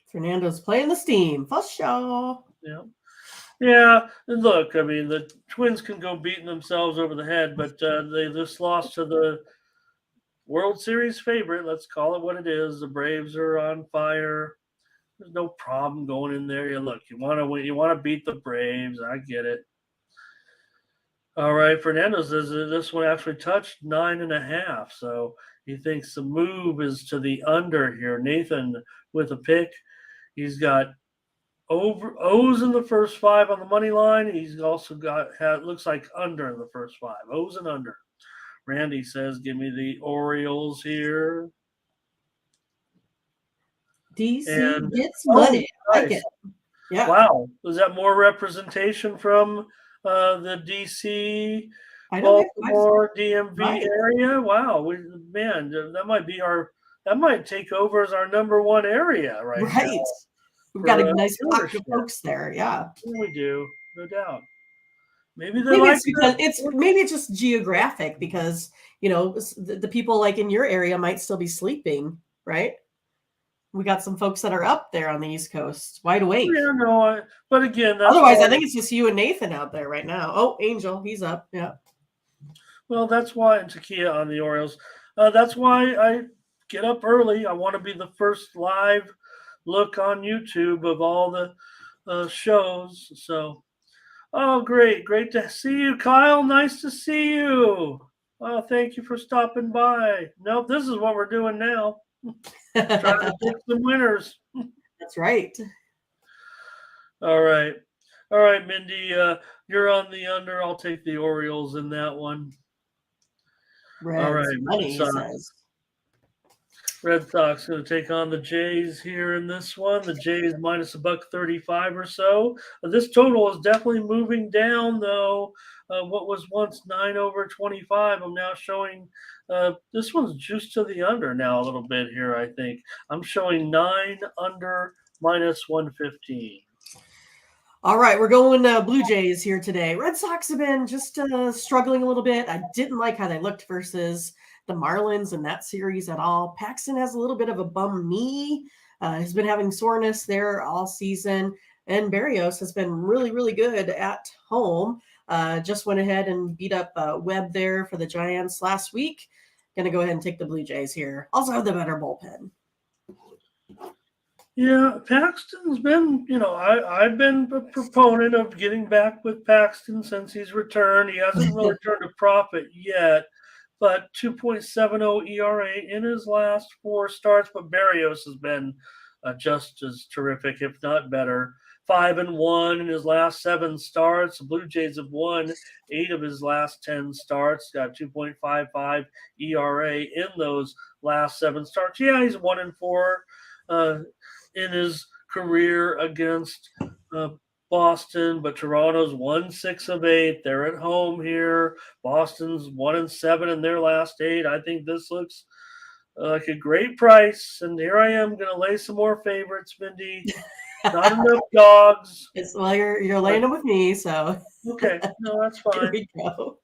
Fernando's playing the steam. For sure. Yeah. And look, I mean, the Twins can go beating themselves over the head, but they just lost to the World Series favorite. Let's call it what it is. The Braves are on fire. There's no problem going in there. You want to win. You want to beat the Braves. I get it. All right, Fernando says that this one actually touched 9.5, so he thinks the move is to the under here. Nathan with a pick. He's got over O's in the first five on the money line. He's also looks like under in the first five. O's and under. Randy says, "Give me the Orioles here." DC And gets money. I like nice. it. Yeah. Wow, was that more representation from the DC, I know they Baltimore, DMV right. area? Wow, man, that might take over as our number one area right now Right. We've got for a nice pocket of viewership. folks there. Yeah. Yeah, we do, no doubt. Maybe they Maybe like it's because it's just geographic because the people like in your area might still be sleeping, right? We got some folks that are up there on the East Coast, wide awake. Yeah, no, but again, that's Otherwise, why, I think it's just you and Nathan out there right now. Oh, Angel, he's up. Yeah. well, that's why, and Takia on the Orioles. That's why I get up early. I want to be the first live look on YouTube of all the shows. So, oh, great to see you, Kyle. Nice to see you. Oh, thank you for stopping by. Nope, this is what we're doing now. Trying to pick some winners. That's right. All right, Mindy. You're on the under. I'll take the Orioles in that one. All Reds right, money, he says. Red Sox going to take on the Jays here in this one. The Jays minus $1.35 or so. This total is definitely moving down, though. What was once 9/25, I'm now showing this one's juiced to the under now a little bit here, I think. I'm showing 9 under minus 115. All right, we're going Blue Jays here today. Red Sox have been just struggling a little bit. I didn't like how they looked versus the Marlins in that series at all. Paxton has a little bit of a bum knee. Has been having soreness there all season. And Berrios has been really, really good at home. Just went ahead and beat up Webb there for the Giants last week. Going to go ahead and take the Blue Jays here. Also have the better bullpen. Yeah, Paxton's been, I've been a proponent of getting back with Paxton since he's returned. He hasn't really turned a profit yet, but 2.70 ERA in his last 4 starts. But Berrios has been just as terrific, if not better. 5-1 in his last 7 starts. The Blue Jays have won 8 of his last 10 starts. Got 2.55 ERA in those last 7 starts. Yeah, he's 1-4. In his career against Boston, but Toronto's won 6 of 8. They're at home here. Boston's 1-7 in their last 8. I think this looks like a great price, and here I am going to lay some more favorites, Mindy. Not enough dogs. Well, you're laying them with me, so okay, no, that's fine. Here we go.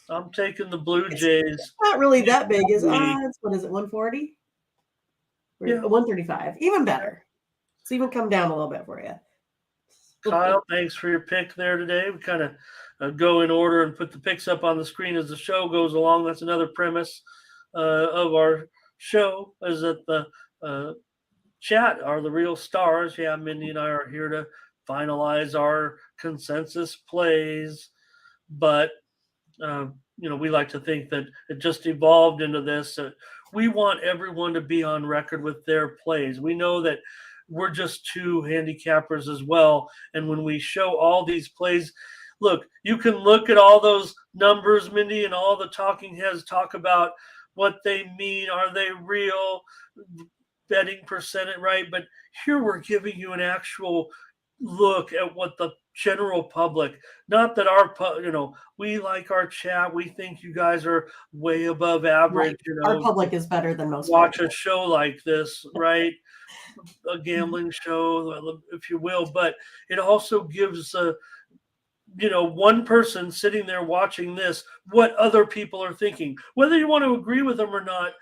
I'm taking the Blue Jays. It's not really that big, is odds. What is it? 140? Yeah, 135. Even better. It's even come down a little bit for you. Kyle, thanks for your pick there today. We kind of go in order and put the picks up on the screen as the show goes along. That's another premise of our show, is that the chat are the real stars. Yeah, Mindy and I are here to finalize our consensus plays, but we like to think that it just evolved into this. We want everyone to be on record with their plays. We know that we're just 2 handicappers as well. And when we show all these plays, look, you can look at all those numbers, Mindy, and all the talking heads talk about what they mean. Are they real? Betting percentage, right? But here we're giving you an actual look at what the general public, not that we like our chat, we think you guys are way above average. Right. Our public is better than most. Watch a show like this, right? A gambling show, if you will, but it also gives one person sitting there watching this what other people are thinking, whether you want to agree with them or not.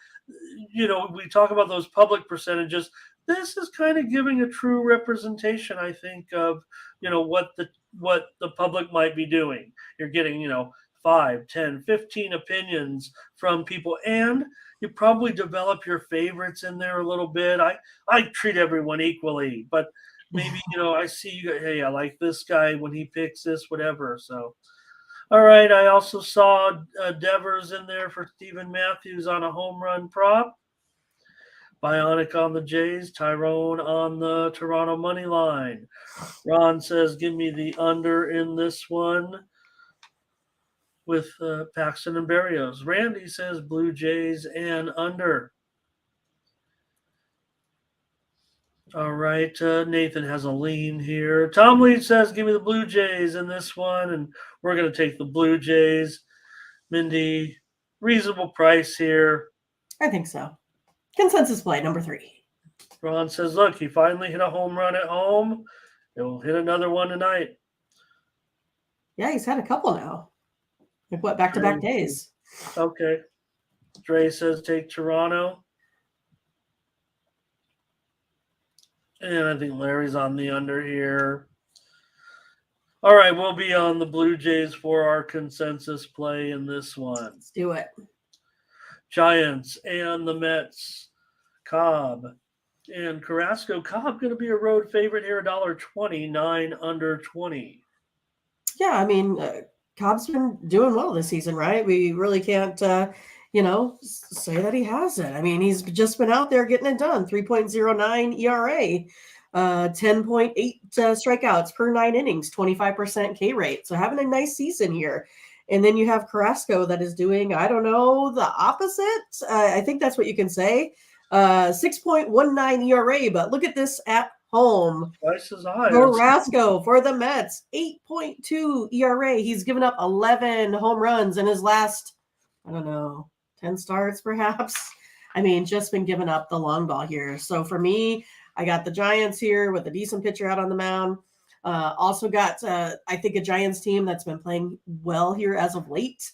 We talk about those public percentages. This is kind of giving a true representation, I think, of what the public might be doing. You're getting 5, 10, 15 opinions from people, and you probably develop your favorites in there a little bit. I treat everyone equally, but maybe I see you. Hey, I like this guy when he picks this, whatever. So, All right. I also saw Devers in there for Steven Matthews on a home run prop. Bionic on the Jays. Tyrone on the Toronto money line. Ron says, give me the under in this one with Paxton and Berrios. Randy says Blue Jays and under. All right, Nathan has a lean here. Tom Leach says, give me the Blue Jays in this one, and we're going to take the Blue Jays. Mindy, reasonable price here. I think so. Consensus play, number 3. Ron says, look, he finally hit a home run at home. He'll hit another one tonight. Yeah, he's had a couple now. Like what, back-to-back days? Okay. Dre says take Toronto. And I think Larry's on the under here. All right, we'll be on the Blue Jays for our consensus play in this one. Let's do it. Giants and the Mets. Cobb and Carrasco. Cobb going to be a road favorite here, $1.29 under 20. Yeah, I mean, Cobb's been doing well this season, right? We really can't, say that he hasn't. I mean, he's just been out there getting it done. 3.09 ERA, 10.8 strikeouts per 9 innings, 25% K rate. So having a nice season here. And then you have Carrasco that is doing, I don't know, the opposite. I think that's what you can say. 6.19 ERA, but look at this at home. Twice as high. Carrasco for the Mets, 8.2 ERA. He's given up 11 home runs in his last, 10 starts perhaps. I mean, just been giving up the long ball here. So for me, I got the Giants here with a decent pitcher out on the mound. Also got, I think, a Giants team that's been playing well here as of late.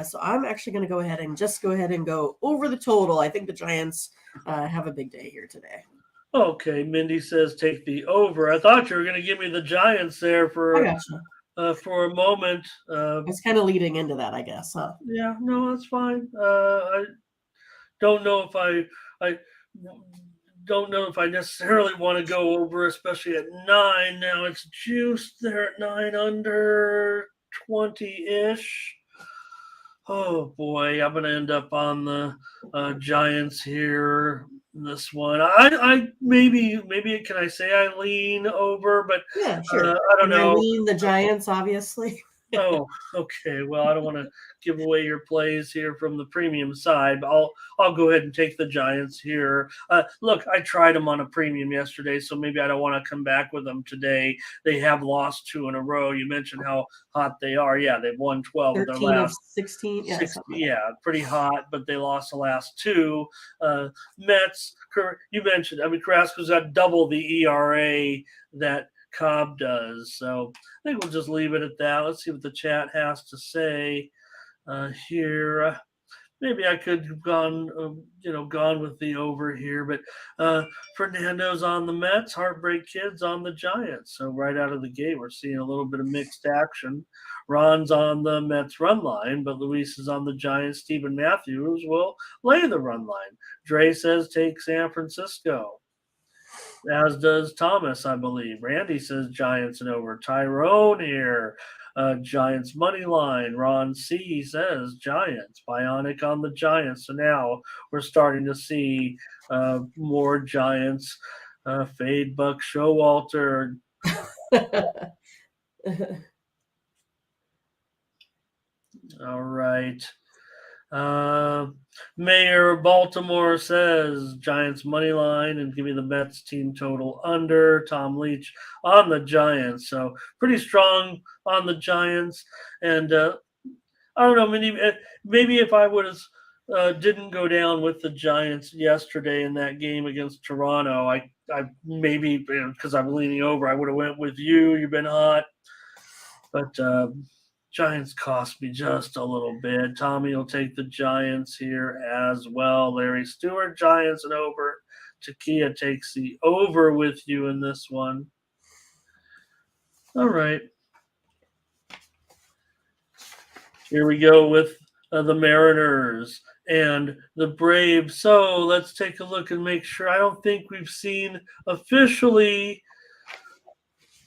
So I'm actually going to go ahead and go over the total. I think the Giants have a big day here today. Okay, Mindy says take the over. I thought you were going to give me the Giants there for a moment. I was kind of leading into that, I guess. Huh? Yeah, no, that's fine. I don't know if I don't know if I necessarily want to go over, especially at 9. Now it's juiced there at 9 under 20-ish. Oh boy, I'm gonna end up on the Giants here. This one, I maybe can I say I lean over, but yeah, sure. I don't know. I lean the Giants, obviously. Oh, okay. Well, I don't want to give away your plays here from the premium side, but I'll go ahead and take the Giants here. Look, I tried them on a premium yesterday, so maybe I don't want to come back with them today. They have lost 2 in a row. You mentioned how hot they are. Yeah, they've won 12 of their last 16. Yeah, 16, yeah, pretty hot, but they lost the last 2. Mets, you mentioned, I mean, Carrasco's got double the ERA that Cobb does. So I think we'll just leave it at that. Let's see what the chat has to say here. Maybe I could have gone with the over here, but Fernando's on the Mets, Heartbreak Kids on the Giants. So right out of the gate, we're seeing a little bit of mixed action. Ron's on the Mets run line, but Luis is on the Giants. Steven Matthews will lay the run line. Dre says take San Francisco, as does Thomas, I believe. Randy says Giants and over. Tyrone here. Giants money line. Ron C says Giants. Bionic on the Giants. So now we're starting to see more Giants. Fade Buck Showalter. All right. Mayor of Baltimore says Giants money line and give me the Mets team total under. Tom Leach on the Giants, so pretty strong on the Giants. And I don't know, maybe if I would have didn't go down with the Giants yesterday in that game against Toronto, I maybe because I'm leaning over, I would have went with you. You've been hot, but Giants cost me just a little bit. Tommy will take the Giants here as well. Larry Stewart, Giants and over. Takia takes the over with you in this one. All right. Here we go with the Mariners and the Braves. So let's take a look and make sure. I don't think we've seen officially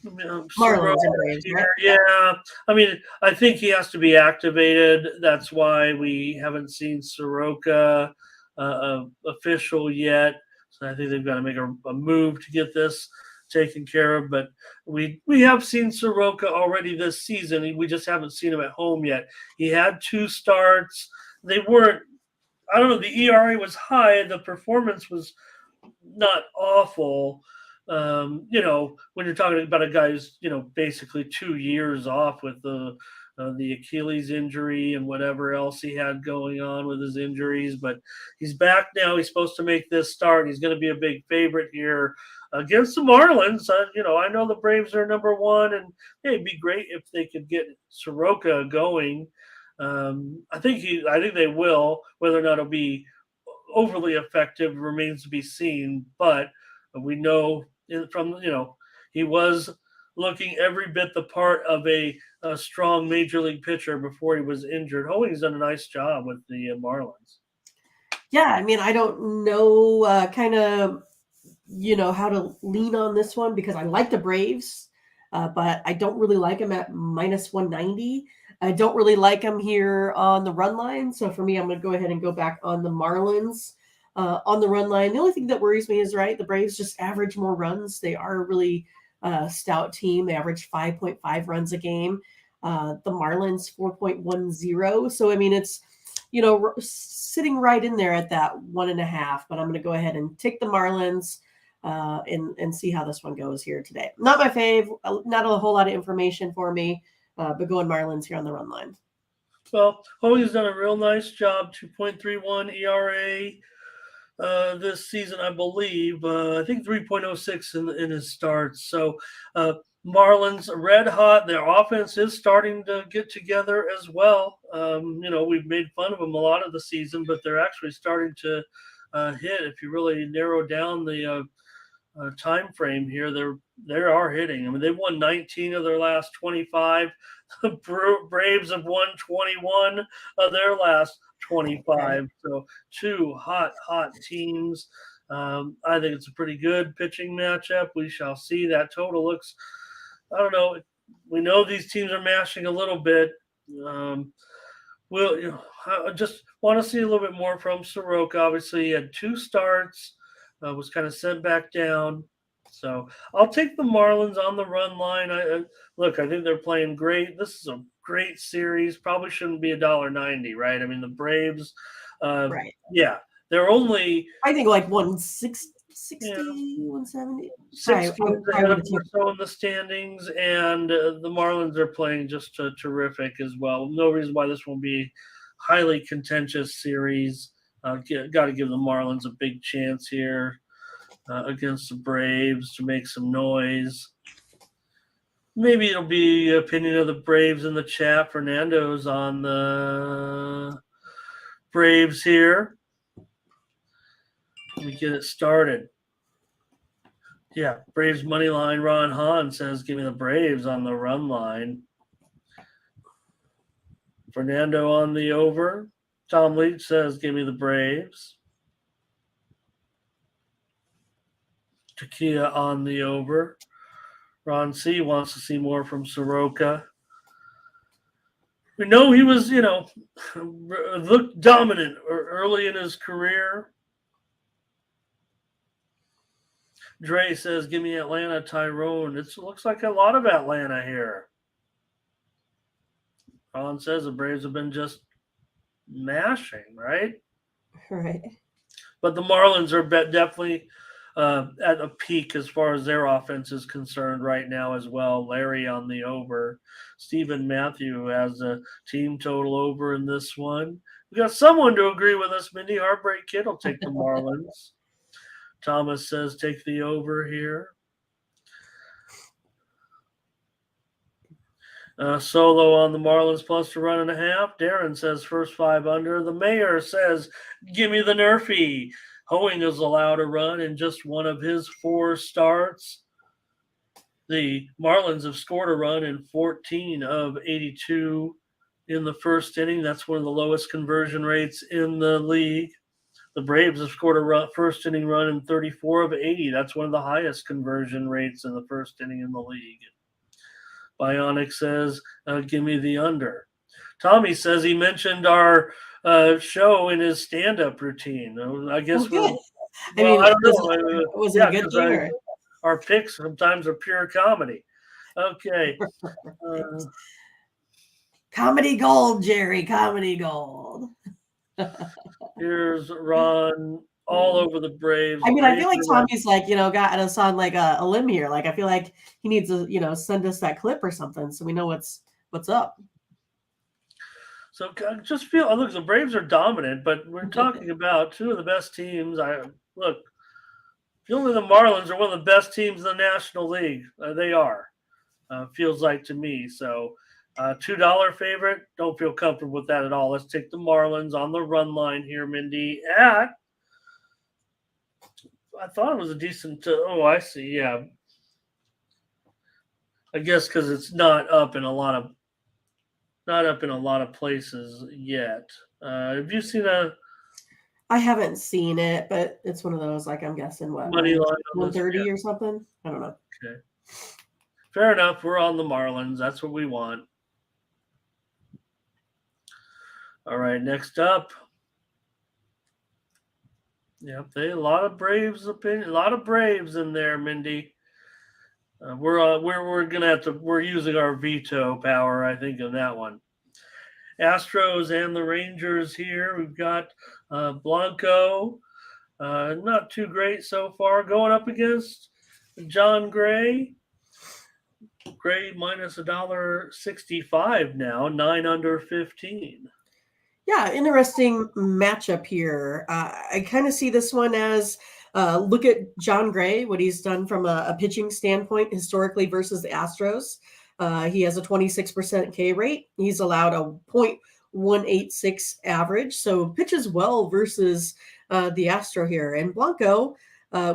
Marlins and Soroka Braves, right? here, yeah. I mean, I think he has to be activated. That's why we haven't seen Soroka official yet. So I think they've got to make a move to get this taken care of. But we have seen Soroka already this season. We just haven't seen him at home yet. He had 2 starts. They weren't. I don't know. The ERA was high. The performance was not awful. When you're talking about a guy who's basically 2 years off with the Achilles injury and whatever else he had going on with his injuries, but he's back now. He's supposed to make this start. He's going to be a big favorite here against the Marlins. I know the Braves are number one, and it'd be great if they could get Soroka going. I think they will. Whether or not it'll be overly effective remains to be seen, but we know he was looking every bit the part of a strong major league pitcher before he was injured. Holding's done a nice job with the Marlins. Yeah, I mean, I don't know how to lean on this one because I like the Braves, but I don't really like them at minus 190. I don't really like them here on the run line. So for me, I'm going to go ahead and go back on the Marlins on the run line. The only thing that worries me is, right, the Braves just average more runs. They are a really stout team. They average 5.5 runs a game. The Marlins 4.10. So, I mean, it's, sitting right in there at that 1.5. But I'm going to go ahead and take the Marlins and see how this one goes here today. Not my fave. Not a whole lot of information for me. But going Marlins here on the run line. Well, Hogan's done a real nice job. 2.31 ERA this season, I believe. I think 3.06 in his starts. So Marlins red hot. Their offense is starting to get together as well. We've made fun of them a lot of the season, but they're actually starting to hit. If you really narrow down the time frame here, they are hitting. I mean, they've won 19 of their last 25. The Braves have won 21 of their last 25. So 2 hot teams. I think it's a pretty good pitching matchup. We shall see. That total looks, I don't know. We know these teams are mashing a little bit. I just want to see a little bit more from Soroka. Obviously, he had 2 starts. Was kind of sent back down. So I'll take the Marlins on the run line. I think they're playing great. This is a great series. Probably shouldn't be $1.90, right? I mean, the Braves, Right. yeah, they're only, I think like 160, 170. 6 I games ahead of would them or so in the standings, and the Marlins are playing just terrific as well. No reason why this won't be highly contentious series. Got to give the Marlins a big chance here against the Braves to make some noise. Maybe it'll be opinion of the Braves in the chat. Fernando's on the Braves here. Let me get it started. Yeah, Braves money line. Ron Hahn says, give me the Braves on the run line. Fernando on the over. Tom Leach says, give me the Braves. Takia on the over. Ron C. wants to see more from Soroka. We know he was, looked dominant early in his career. Dre says, give me Atlanta, Tyrone. It looks like a lot of Atlanta here. Ron says the Braves have been just mashing, right? Right. But the Marlins are definitely at a peak as far as their offense is concerned right now as well. Larry on the over. Stephen Matthew has a team total over in this one. We got someone to agree with us. Mindy Heartbreak Kid will take the Marlins. Thomas says take the over here. Solo on the Marlins plus a 1.5. Darren says first 5 under. The mayor says, give me the Nerfy. Hoeing is allowed a run in just one of his 4 starts. The Marlins have scored a run in 14 of 82 in the first inning. That's one of the lowest conversion rates in the league. The Braves have scored a first inning run in 34 of 80. That's one of the highest conversion rates in the first inning in the league. Bionic says, give me the under. Tommy says he mentioned our show in his stand-up routine. I guess Okay. I don't know. Was it a good thing? Or? Our picks sometimes are pure comedy. Okay. Comedy gold, Jerry. Comedy gold. Here's Ron all over the Braves. I mean, I feel like Braves Tommy's like, got us on like a limb here. Like, I feel like he needs to, send us that clip or something so we know what's up. So just feel, look, the Braves are dominant, but we're talking about two of the best teams. Feel like the Marlins are one of the best teams in the National League. They are. Feels like to me. So $2 favorite, don't feel comfortable with that at all. Let's take the Marlins on the run line here, Mindy, at I thought it was a decent. I see. Yeah, I guess because it's not up in a lot of places yet. Have you seen a? I haven't seen it, but it's one of those. Like, I'm guessing what Money line 130 or something. I don't know. Okay, fair enough. We're on the Marlins. That's what we want. All right, next up. Yep, a lot of Braves opinion, a lot of Braves in there, Mindy. We're gonna have to. We're using our veto power, I think, in that one. Astros and the Rangers here. We've got Blanco, not too great so far, going up against John Gray. Gray minus $1.65 now, 9 under 15. Yeah, interesting matchup here. I kind of see this one as look at John Gray, what he's done from a pitching standpoint historically versus the Astros. He has a 26% K rate. He's allowed a .186 average, so pitches well versus the Astro here. And Blanco,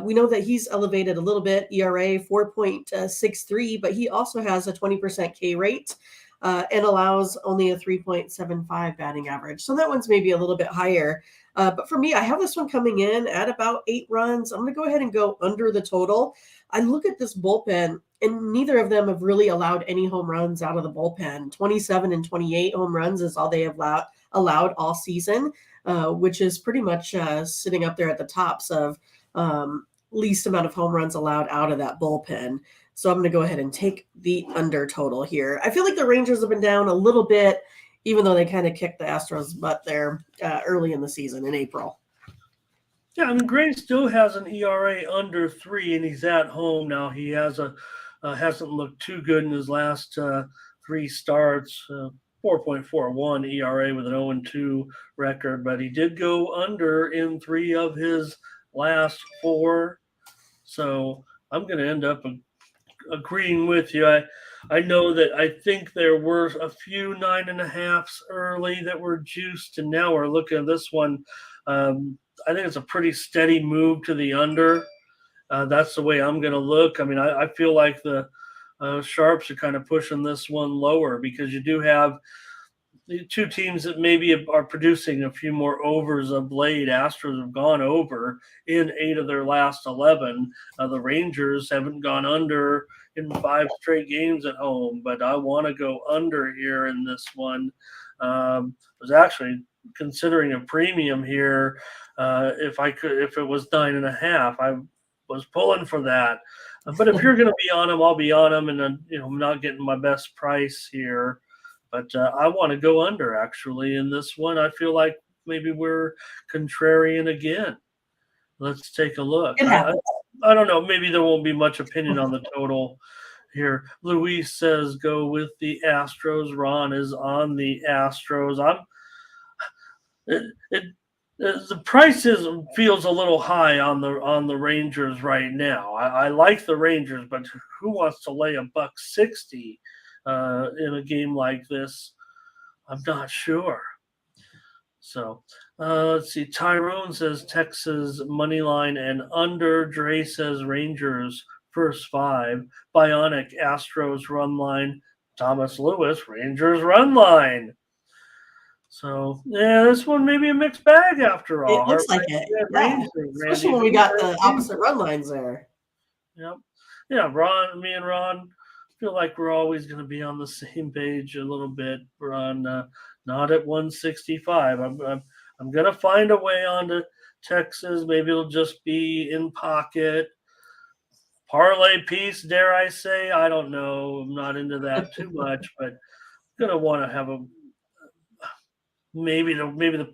we know that he's elevated a little bit, ERA 4.63, but he also has a 20% K rate. And allows only a 3.75 batting average. So that one's maybe a little bit higher. But for me, I have this one coming in at about 8 runs. I'm going to go ahead and go under the total. I look at this bullpen, and neither of them have really allowed any home runs out of the bullpen. 27 and 28 home runs is all they have allowed all season, which is pretty much sitting up there at the tops of least amount of home runs allowed out of that bullpen. So I'm going to go ahead and take the under total here. I feel like the Rangers have been down a little bit, even though they kind of kicked the Astros' butt there early in the season in April. Yeah, I mean, Gray still has an ERA under 3, and he's at home now. He hasn't looked too good in his last 3 starts. 4.41 ERA with an 0-2 record, but he did go under in 3 of his last 4. So I'm going to end up agreeing with you. I know that I think there were a few 9.5s early that were juiced, and now we're looking at this one. I think it's a pretty steady move to the under. That's the way I'm going to look. I mean, I feel like the Sharps are kind of pushing this one lower because you do have the 2 teams that maybe are producing a few more overs of late. Astros have gone over in 8 of their last 11. The Rangers haven't gone under in 5 straight games at home, but I want to go under here in this one. Was actually considering a premium here. If it was 9.5, I was pulling for that. But if you're going to be on them, I'll be on them, and I'm not getting my best price here. But I want to go under, actually, in this one. I feel like maybe we're contrarian again. Let's take a look. I don't know. Maybe there won't be much opinion on the total here. Luis says go with the Astros. Ron is on the Astros. The price feels a little high on the Rangers right now. I like the Rangers, but who wants to lay $1.60 in a game like this? I'm not sure. So let's see. Tyrone says Texas money line and under. Dre says Rangers first 5. Bionic Astros run line. Thomas Lewis Rangers run line. So, yeah, this one may be a mixed bag after all. It looks like it. Yeah. Especially when we got the opposite run lines there. Yep. Yeah, me and Ron feel like we're always going to be on the same page a little bit. We're on not at 165. I'm going to find a way onto Texas. Maybe it'll just be in pocket. Parlay piece, dare I say? I don't know. I'm not into that too much, but I'm going to want to have a maybe the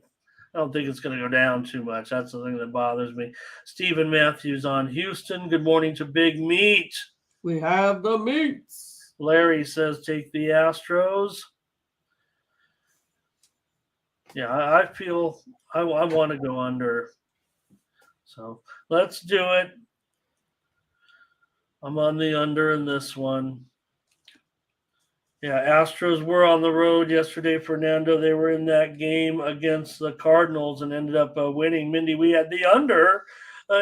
I don't think it's going to go down too much. That's the thing that bothers me. Stephen Matthews on Houston. Good morning to Big Meat. We have the meats. Larry says take the Astros. Yeah, I feel I want to go under. So let's do it. I'm on the under in this one. Yeah, Astros were on the road yesterday, Fernando. They were in that game against the Cardinals and ended up winning. Mindy, we had the under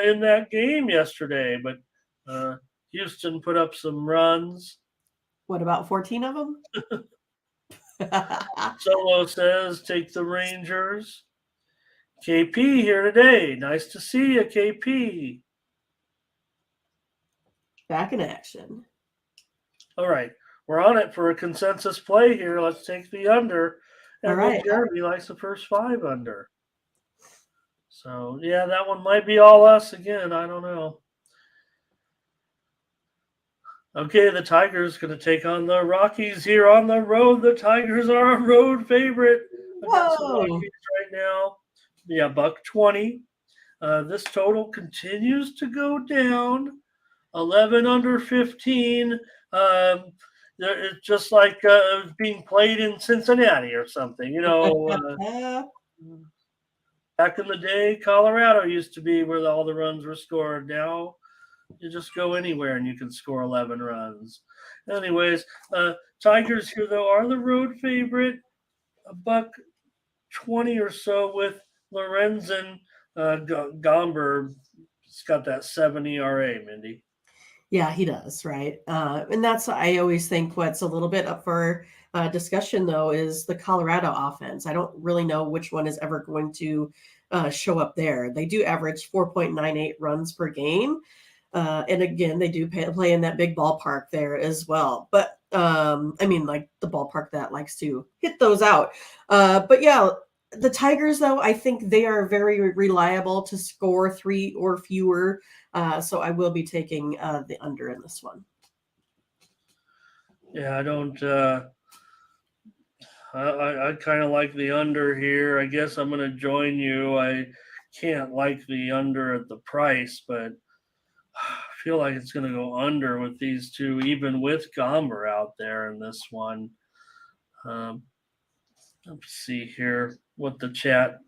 in that game yesterday, but Houston put up some runs. What, about 14 of them? Solo says, take the Rangers. KP here today. Nice to see you, KP. Back in action. All right. We're on it for a consensus play here. Let's take the under. And all right. Jeremy likes the first 5 under. So, yeah, that one might be all us again. I don't know. Okay, the Tigers going to take on the Rockies here on the road. The Tigers are a road favorite against the Rockies right now. Yeah, $1.20. This total continues to go down. 11 under 15. It's just like being played in Cincinnati or something. You know, back in the day, Colorado used to be where all the runs were scored. Now you just go anywhere and you can score 11 runs. Anyways, Tigers here, though, are the road favorite. $1.20 or so with Lorenzen. Gomber has got that 7 ERA, Mindy. Yeah, he does, right? And that's, I always think, what's a little bit up for discussion, though, is the Colorado offense. I don't really know which one is ever going to show up there. They do average 4.98 runs per game. And again, they do play in that big ballpark there as well. But I mean, like the ballpark that likes to hit those out. But yeah, the Tigers, though, I think they are very reliable to score 3 or fewer. So I will be taking the under in this one. Yeah, I don't. I kind of like the under here. I guess I'm going to join you. I can't like the under at the price, but I feel like it's going to go under with these two, even with Gomber out there in this one. Let's see here what the chat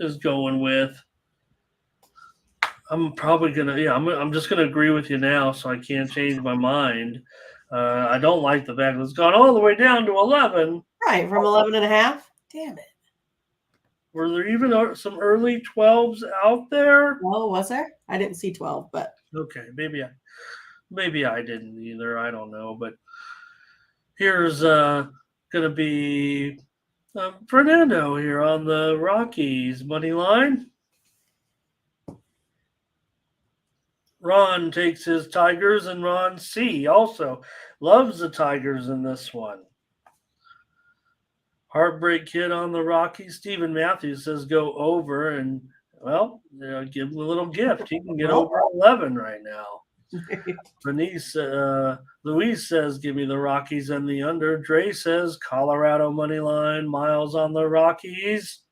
is going with. I'm probably going to, I'm just going to agree with you now, so I can't change my mind. I don't like the fact that it's gone all the way down to 11. Right, from 11 and a half. Damn it. Were there even some early 12s out there? Oh, was there? I didn't see 12, but okay, maybe I didn't either. I don't know, but here's going to be Fernando here on the Rockies money line. Ron takes his Tigers, and Ron C. also loves the Tigers in this one. Heartbreak Kid on the Rockies. Stephen Matthews says go over, and, well, give him a little gift. He can get over 11 right now. Louise says give me the Rockies and the under. Dre says Colorado money line. Miles on the Rockies.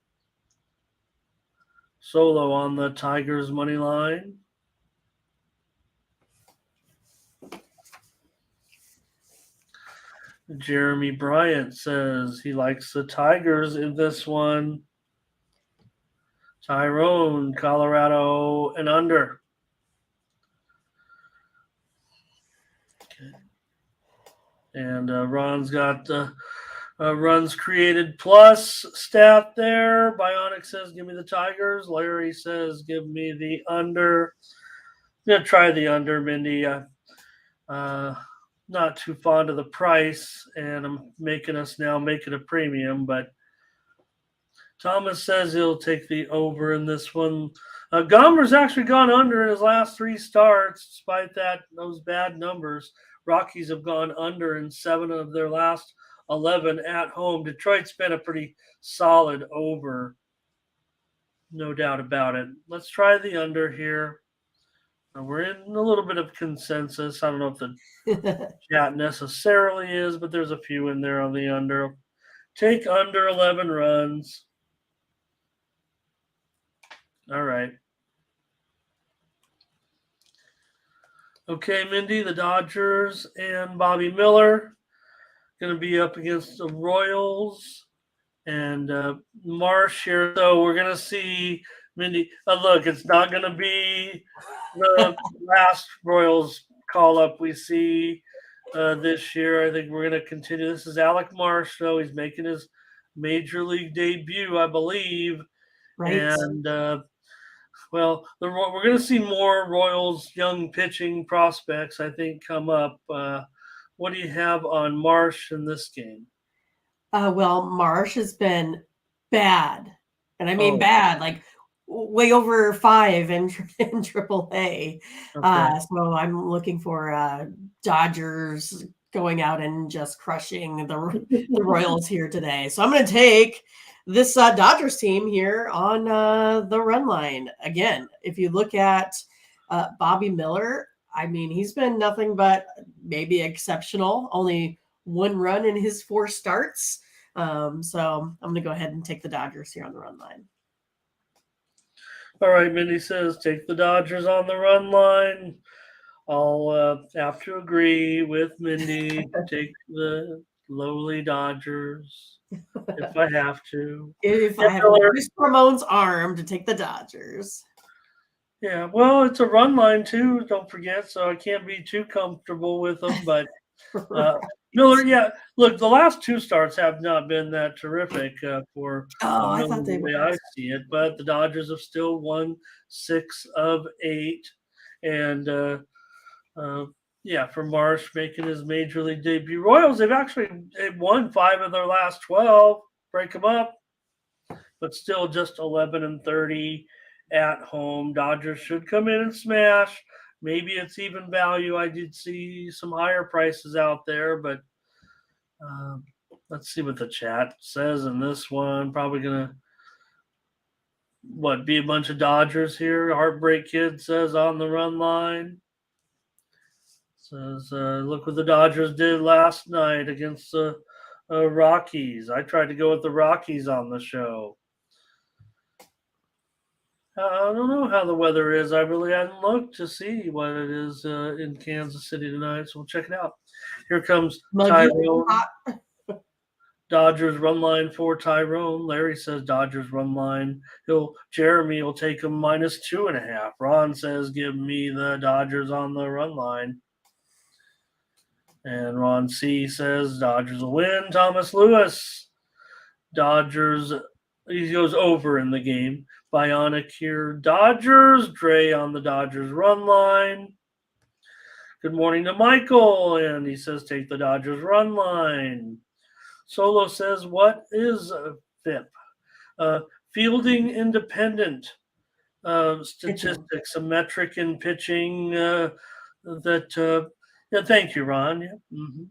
Solo on the Tigers money line. Jeremy Bryant says he likes the Tigers in this one. Tyrone, Colorado, and under. Okay. And Ron's got runs created plus stat there. Bionic says give me the Tigers. Larry says give me the under. I'm going to try the under, Mindy. Not too fond of the price, and I'm making us now make it a premium, but Thomas says he'll take the over in this one. Gomber's actually gone under in his last 3 starts, despite those bad numbers. Rockies have gone under in 7 of their last 11 at home. Detroit's been a pretty solid over, no doubt about it. Let's try the under here. We're in a little bit of consensus. I don't know if the chat necessarily is, but there's a few in there on the under. Take under 11 runs. All right. Okay, Mindy, the Dodgers and Bobby Miller going to be up against the Royals and Marsh here. So we're going to see, Mindy, look, it's not going to be the last Royals call-up we see this year. I think we're going to continue. This is Alec Marsh, though. He's making his major league debut, I believe. Right. And, we're going to see more Royals young pitching prospects, I think, come up. What do you have on Marsh in this game? Well, Marsh has been bad. And I mean bad, like way over 5 in AAA. Okay. So I'm looking for Dodgers going out and just crushing the Royals here today. So I'm going to take this Dodgers team here on the run line. Again, if you look at Bobby Miller, I mean, he's been nothing but maybe exceptional. Only 1 run in his 4 starts. So I'm going to go ahead and take the Dodgers here on the run line. All right, Mindy says take the Dodgers on the run line. I'll have to agree with Mindy. Take the lowly Dodgers if I have to. If I have to twist Ramon's arm to take the Dodgers. Yeah, well, it's a run line too, don't forget, so I can't be too comfortable with them. But Miller, yeah, look, the last 2 starts have not been that terrific for I thought they the way were. I see it, but the Dodgers have still won 6 of 8. And for Marsh making his major league debut. Royals, they've won 5 of their last 12, break them up, but still just 11-30 at home. Dodgers should come in and smash. Maybe it's even value. I did see some higher prices out there, but let's see what the chat says in this one. Probably going to, be a bunch of Dodgers here. Heartbreak Kid says on the run line. Says, look what the Dodgers did last night against the Rockies. I tried to go with the Rockies on the show. I don't know how the weather is. I really hadn't looked to see what it is in Kansas City tonight, so we'll check it out. Here comes Tyrone. Dodgers run line for Tyrone. Larry says Dodgers run line. Jeremy will take him -2.5. Ron says give me the Dodgers on the run line. And Ron C says Dodgers will win. Thomas Lewis. Dodgers, he goes over in the game. Bionic here. Dodgers. Dre on the Dodgers run line. Good morning to Michael. And he says take the Dodgers run line. Solo says what is FIP? Fielding independent statistics, a metric in pitching thank you, Ron. Yeah. Mm-hmm.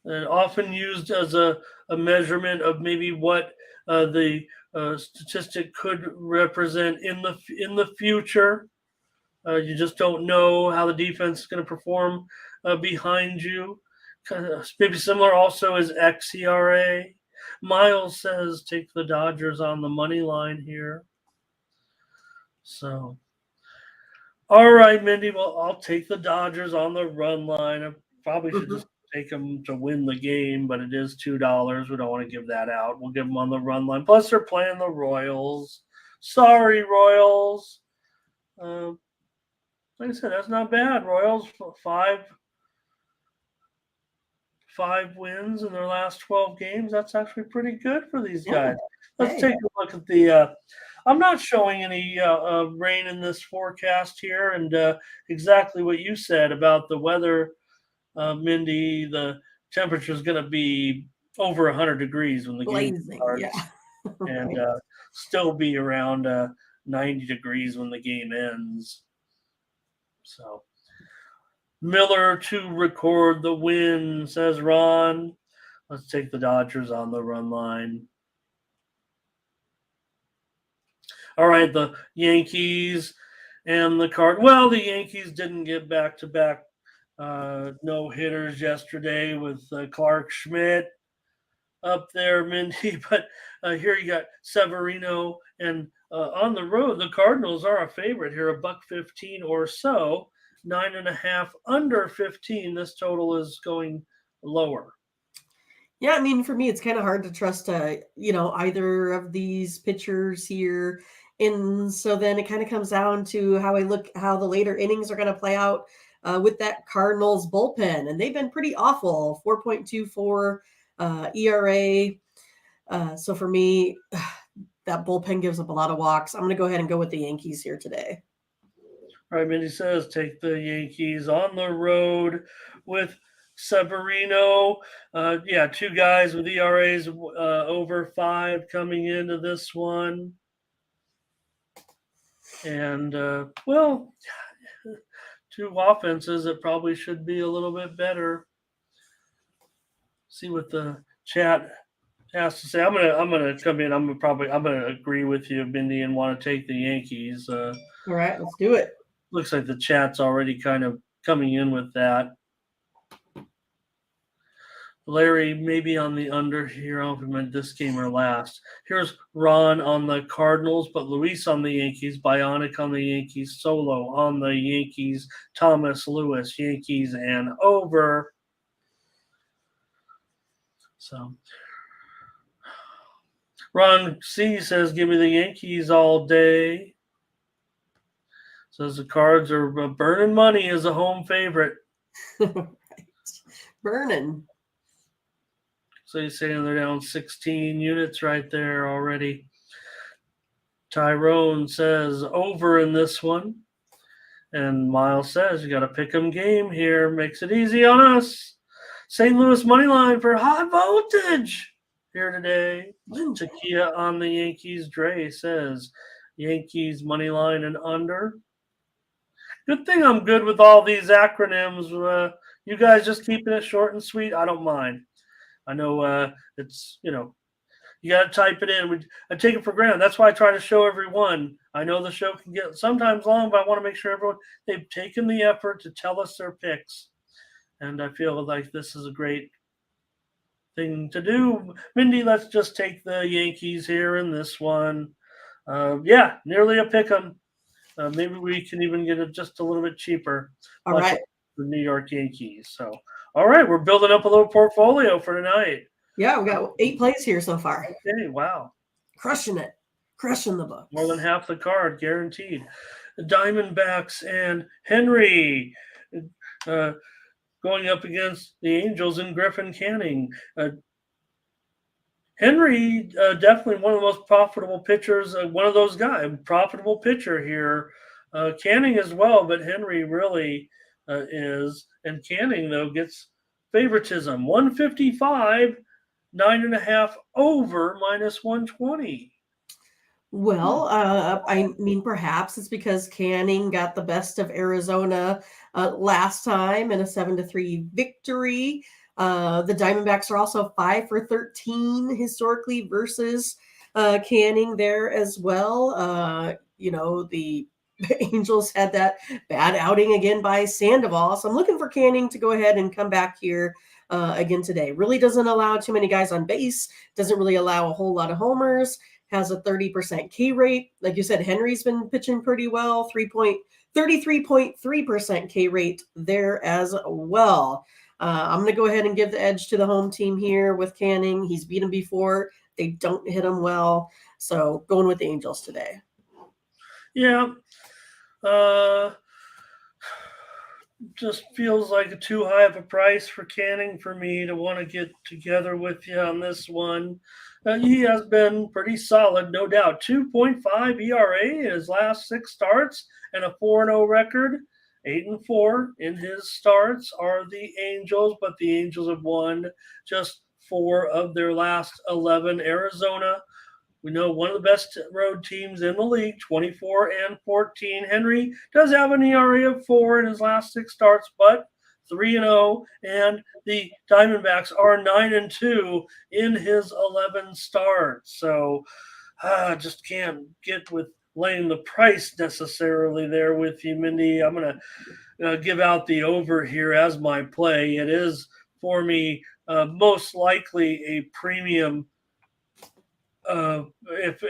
And often used as a measurement of maybe what the statistic could represent in the future. You just don't know how the defense is going to perform behind you. Maybe similar also is xERA. Miles says take the Dodgers on the money line here. So, all right, Mindy. Well, I'll take the Dodgers on the run line. I probably should just take them to win the game, but it is $2. We don't want to give that out. We'll give them on the run line. Plus, they're playing the Royals. Sorry, Royals. Like I said, that's not bad. Royals, 5 wins in their last 12 games. That's actually pretty good for these guys. Let's take a look at the I'm not showing any rain in this forecast here, and exactly what you said about the weather, Mindy, the temperature is going to be over 100 degrees when the game starts. and Right. still be around 90 degrees when the game ends. So Miller to record the win, says Ron. Let's take the Dodgers on the run line. All right, the Yankees and the Card. Well, the Yankees didn't get back-to-back no hitters yesterday with Clark Schmidt up there, Mindy. But here you got Severino, and on the road, the Cardinals are a favorite here, $1.15 or so, 9.5 under 15. This total is going lower. Yeah, I mean, for me, it's kind of hard to trust, either of these pitchers here. And so then it kind of comes down to how the later innings are going to play out with that Cardinals bullpen. And they've been pretty awful, 4.24 ERA. So for me, that bullpen gives up a lot of walks. I'm going to go ahead and go with the Yankees here today. All right, Mindy says take the Yankees on the road with Severino. Two guys with ERAs over 5 coming into this one. And, two offenses that probably should be a little bit better. See what the chat has to say. I'm gonna come in. I'm gonna agree with you, Mindy, and want to take the Yankees. All right, let's do it. Looks like the chat's already kind of coming in with that. Larry, maybe on the under here. I don't know if we meant this game or last. Here's Ron on the Cardinals, but Luis on the Yankees, Bionic on the Yankees, Solo on the Yankees, Thomas Lewis, Yankees, and over. So Ron C says, give me the Yankees all day. Says the Cards are burning money as a home favorite. Right. Burning. So you're saying they're down 16 units right there already. Tyrone says over in this one. And Miles says you got a pick 'em game here. Makes it easy on us. St. Louis money line for high voltage here today. Takia on the Yankees. Dre says Yankees money line and under. Good thing I'm good with all these acronyms. You guys just keeping it short and sweet. I don't mind. I know it's, you got to type it in. I take it for granted. That's why I try to show everyone. I know the show can get sometimes long, but I want to make sure they've taken the effort to tell us their picks. And I feel like this is a great thing to do. Mindy, let's just take the Yankees here in this one. Nearly a pick 'em. Maybe we can even get it just a little bit cheaper. All right. The New York Yankees. So, all right, we're building up a little portfolio for tonight. Yeah, we got 8 plays here so far. Okay, wow. Crushing it. Crushing the books. More than half the card, guaranteed. The Diamondbacks and Henry going up against the Angels and Griffin Canning. Henry, definitely one of the most profitable pitchers, one of those guys, profitable pitcher here. Canning as well, but Henry really is. And Canning, though, gets favoritism. 155, 9.5 over, minus 120. Well, I mean, perhaps it's because Canning got the best of Arizona last time in a 7-3 victory. The Diamondbacks are also 5 for 13 historically versus Canning there as well. The Angels had that bad outing again by Sandoval. So I'm looking for Canning to go ahead and come back here again today. Really doesn't allow too many guys on base. Doesn't really allow a whole lot of homers. Has a 30% K rate. Like you said, Henry's been pitching pretty well. 33.3% K rate there as well. I'm going to go ahead and give the edge to the home team here with Canning. He's beat him before. They don't hit him well. So going with the Angels today. Yeah. Just feels like too high of a price for Canning for me to want to get together with you on this one. He has been pretty solid, no doubt. 2.5 ERA in his last 6 starts and a 4-0 record. 8-4 in his starts are the Angels, but the Angels have won just 4 of their last 11. Arizona We know one of the best road teams in the league, 24-14. Henry does have an ERA of 4 in his last 6 starts, but 3-0, and the Diamondbacks are 9-2 in his 11 starts. So just can't get with laying the price necessarily there with you, Mindy. I'm going to give out the over here as my play. It is for me most likely a premium. If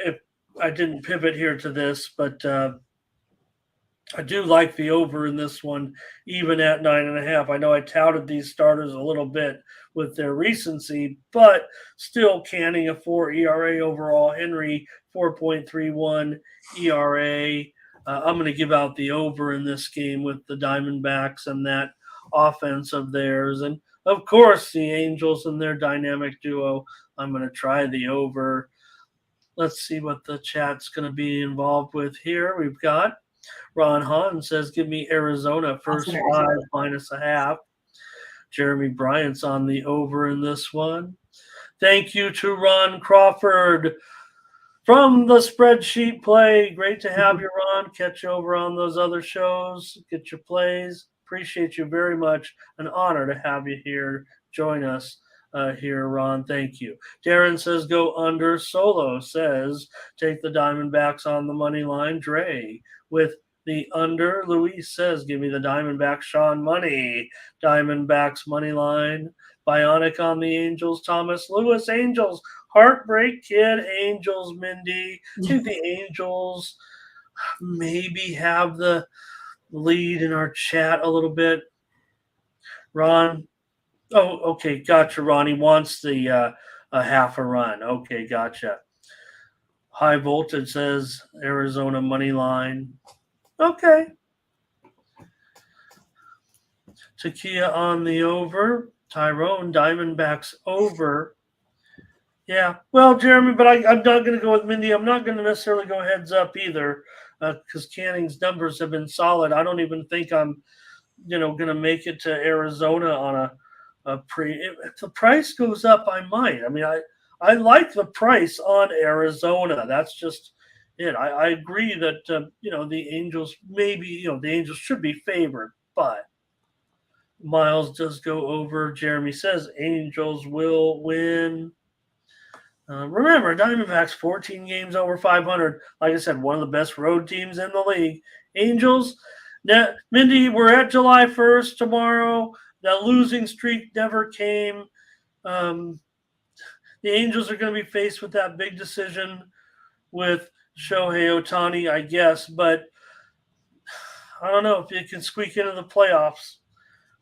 I didn't pivot here to this, but I do like the over in this one, even at 9.5. I know I touted these starters a little bit with their recency, but still canning a 4 ERA overall. Henry, 4.31 ERA. I'm going to give out the over in this game with the Diamondbacks and that offense of theirs. And of course, the Angels and their dynamic duo. I'm going to try the over. Let's see what the chat's going to be involved with here. We've got Ron Hahn says, give me Arizona first 5 minus a half. Jeremy Bryant's on the over in this one. Thank you to Ron Crawford from the Spreadsheet Play. Great to have you, Ron. Catch you over on those other shows. Get your plays. Appreciate you very much. An honor to have you here. Join us here, Ron. Thank you. Darren says, go under. Solo says, take the Diamondbacks on the money line. Dre with the under. Luis says, give me the Diamondbacks. Sean Money. Diamondbacks money line. Bionic on the Angels. Thomas Lewis. Angels. Heartbreak Kid. Angels. Mindy. I think the Angels maybe have the lead in our chat a little bit. Ron. Oh, okay. Gotcha, Ron. He wants the a half a run. Okay, gotcha. High Voltage says Arizona money line. Okay. Takia on the over. Tyrone Diamondbacks over. Yeah. Well, Jeremy, but I'm not going to go with Mindy. I'm not going to necessarily go heads up either because Canning's numbers have been solid. I don't even think I'm, going to make it to Arizona on a pre. If the price goes up, I might. I mean, I like the price on Arizona. That's just it. I agree that the Angels maybe the Angels should be favored, but Miles does go over. Jeremy says Angels will win. Remember, Diamondbacks 14 games over 500. Like I said, one of the best road teams in the league. Angels. Now, Mindy, we're at July 1st tomorrow. That losing streak never came. The Angels are going to be faced with that big decision with Shohei Ohtani, I guess. But I don't know if you can squeak into the playoffs.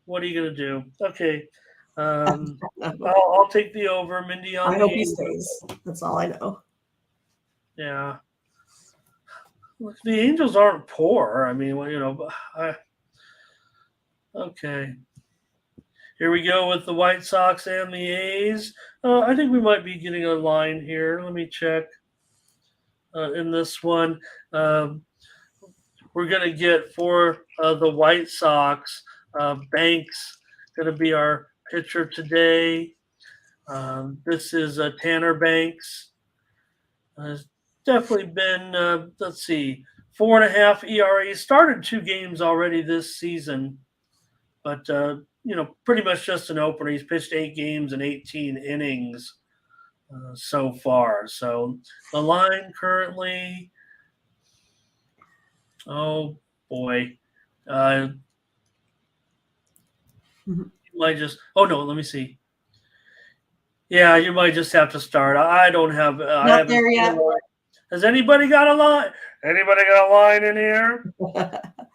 What are you going to do? Okay. I'll take the over. Mindy on I hope he stays. That's all I know. Yeah. Look, the Angels aren't poor. I mean, okay. Here we go with the White Sox and the A's. I think we might be getting a line here. Let me check in this one. We're going to get for the White Sox, Banks going to be our pitcher today. This is Tanner Banks. Definitely been, 4.5 ERA. Started 2 games already this season, but pretty much just an opener. He's pitched 8 games and 18 innings so far. So the line currently, oh boy, you might just. Oh no, let me see. Yeah, you might just have to start. I don't have. I haven't there yet. Has anybody got a line? Anybody got a line in here?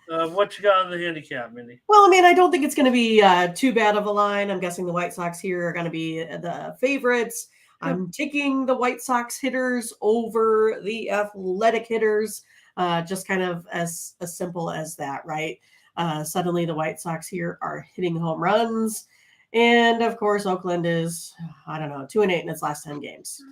What you got on the handicap, Mindy? Well, I mean, I don't think it's going to be too bad of a line. I'm guessing the White Sox here are going to be the favorites. I'm taking the White Sox hitters over the Athletic hitters, just kind of as simple as that, right? Suddenly the White Sox here are hitting home runs. And, of course, Oakland is, 2-8 in its last 10 games.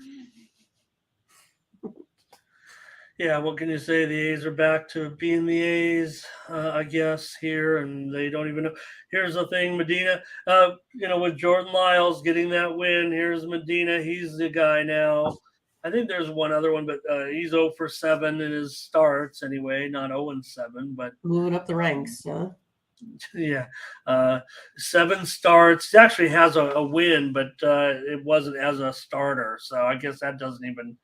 Yeah, what can you say? The A's are back to being the A's, I guess, here, and they don't even know. Here's the thing, Medina, with Jordan Lyles getting that win, here's Medina. He's the guy now. I think there's one other one, but he's 0 for 7 in his starts anyway, not 0 and 7, but Moving up the ranks. Yeah. yeah, 7 starts. He actually has a win, but it wasn't as a starter, so I guess that doesn't even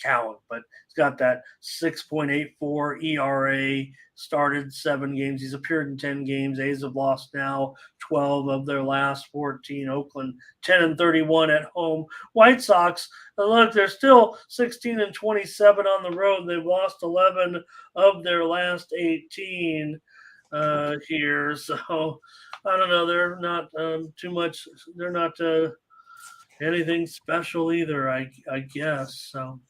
count. But he's got that 6.84 ERA. Started 7 games. He's appeared in 10 games. A's have lost now 12 of their last 14. Oakland 10 and 31 at home. White Sox, look, they're still 16 and 27 on the road. They've lost 11 of their last 18. Here. So I don't know. They're not too much. They're not anything special either. I guess. So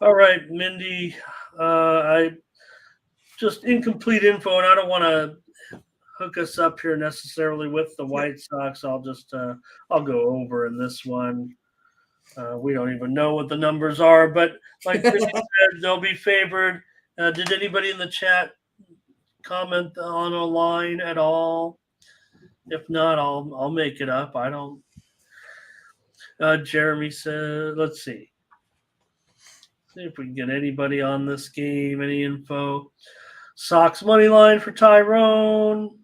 all right, Mindy. I just incomplete info, and I don't want to hook us up here necessarily with the White Sox. I'll just I'll go over in this one. We don't even know what the numbers are, but like Mindy said, they'll be favored. Did anybody in the chat comment on a line at all? If not, I'll make it up. I don't. Jeremy said, let's see. See if we can get anybody on this game. Any info? Sox money line for Tyrone.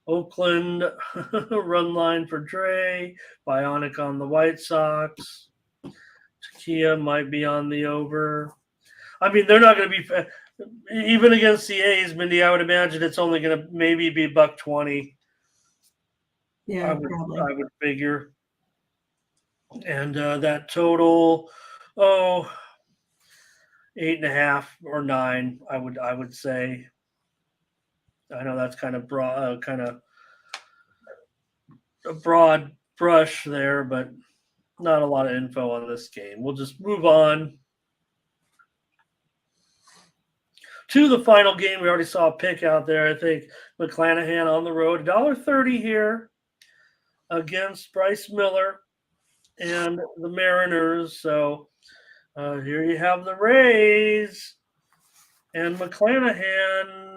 Oakland run line for Dre. Bionic on the White Sox. Takia might be on the over. I mean, they're not going to be even against the A's, Mindy. I would imagine it's only going to maybe be $1.20. Yeah, I would figure. And that total, 8.5 or 9. I would say. I know that's kind of broad, kind of a broad brush there, but not a lot of info on this game. We'll just move on to the final game. We already saw a pick out there. I think McClanahan on the road, $1.30 here against Bryce Miller and the Mariners. So here you have the Rays and McClanahan.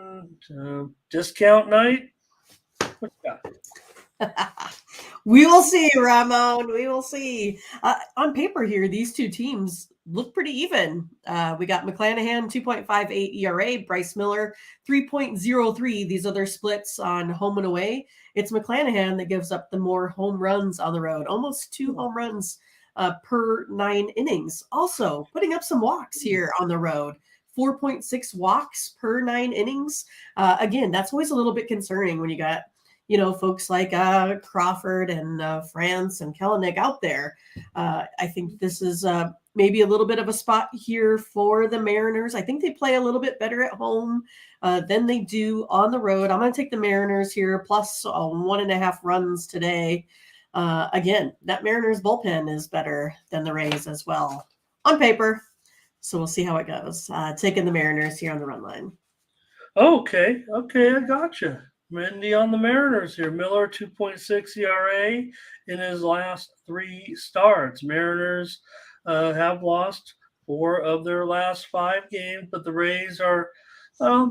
Discount night. What you got? We will see, Ramon. We will see. On paper here, these two teams look pretty even. We got McClanahan, 2.58 ERA, Bryce Miller, 3.03. These other splits on home and away. It's McClanahan that gives up the more home runs on the road, almost 2 home runs per 9 innings. Also, putting up some walks here on the road. 4.6 walks per 9 innings. Again, that's always a little bit concerning when you got folks like Crawford and France and Kellenic out there. I think this is maybe a little bit of a spot here for the Mariners. I think they play a little bit better at home than they do on the road. I'm going to take the Mariners here, plus 1.5 runs today. Again, that Mariners bullpen is better than the Rays as well on paper. So we'll see how it goes. Taking the Mariners here on the run line. Okay, I gotcha. Mindy on the Mariners here. Miller, 2.6 ERA in his last 3 starts. Mariners have lost 4 of their last 5 games, but the Rays are,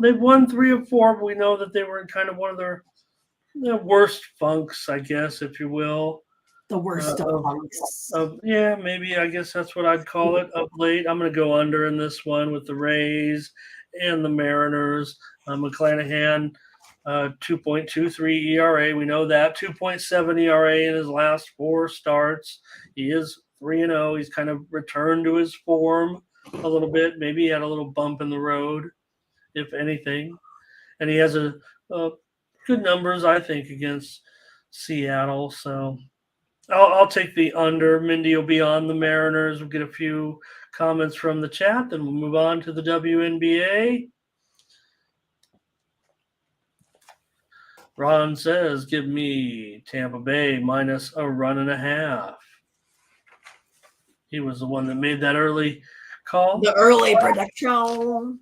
they've won 3 of 4, but we know that they were in kind of one of their worst funks, I guess, if you will. The worst of funks. Yeah, maybe I guess that's what I'd call it of late. I'm going to go under in this one with the Rays and the Mariners. McClanahan, 2.23 ERA. We know that. 2.7 ERA in his last 4 starts. He is 3-0. He's kind of returned to his form a little bit. Maybe he had a little bump in the road, if anything. And he has a good numbers, I think, against Seattle. So I'll take the under. Mindy will be on the Mariners. We'll get a few comments from the chat, then we'll move on to the WNBA. Ron says, give me Tampa Bay minus a 1.5. He was the one that made that early call. The early production.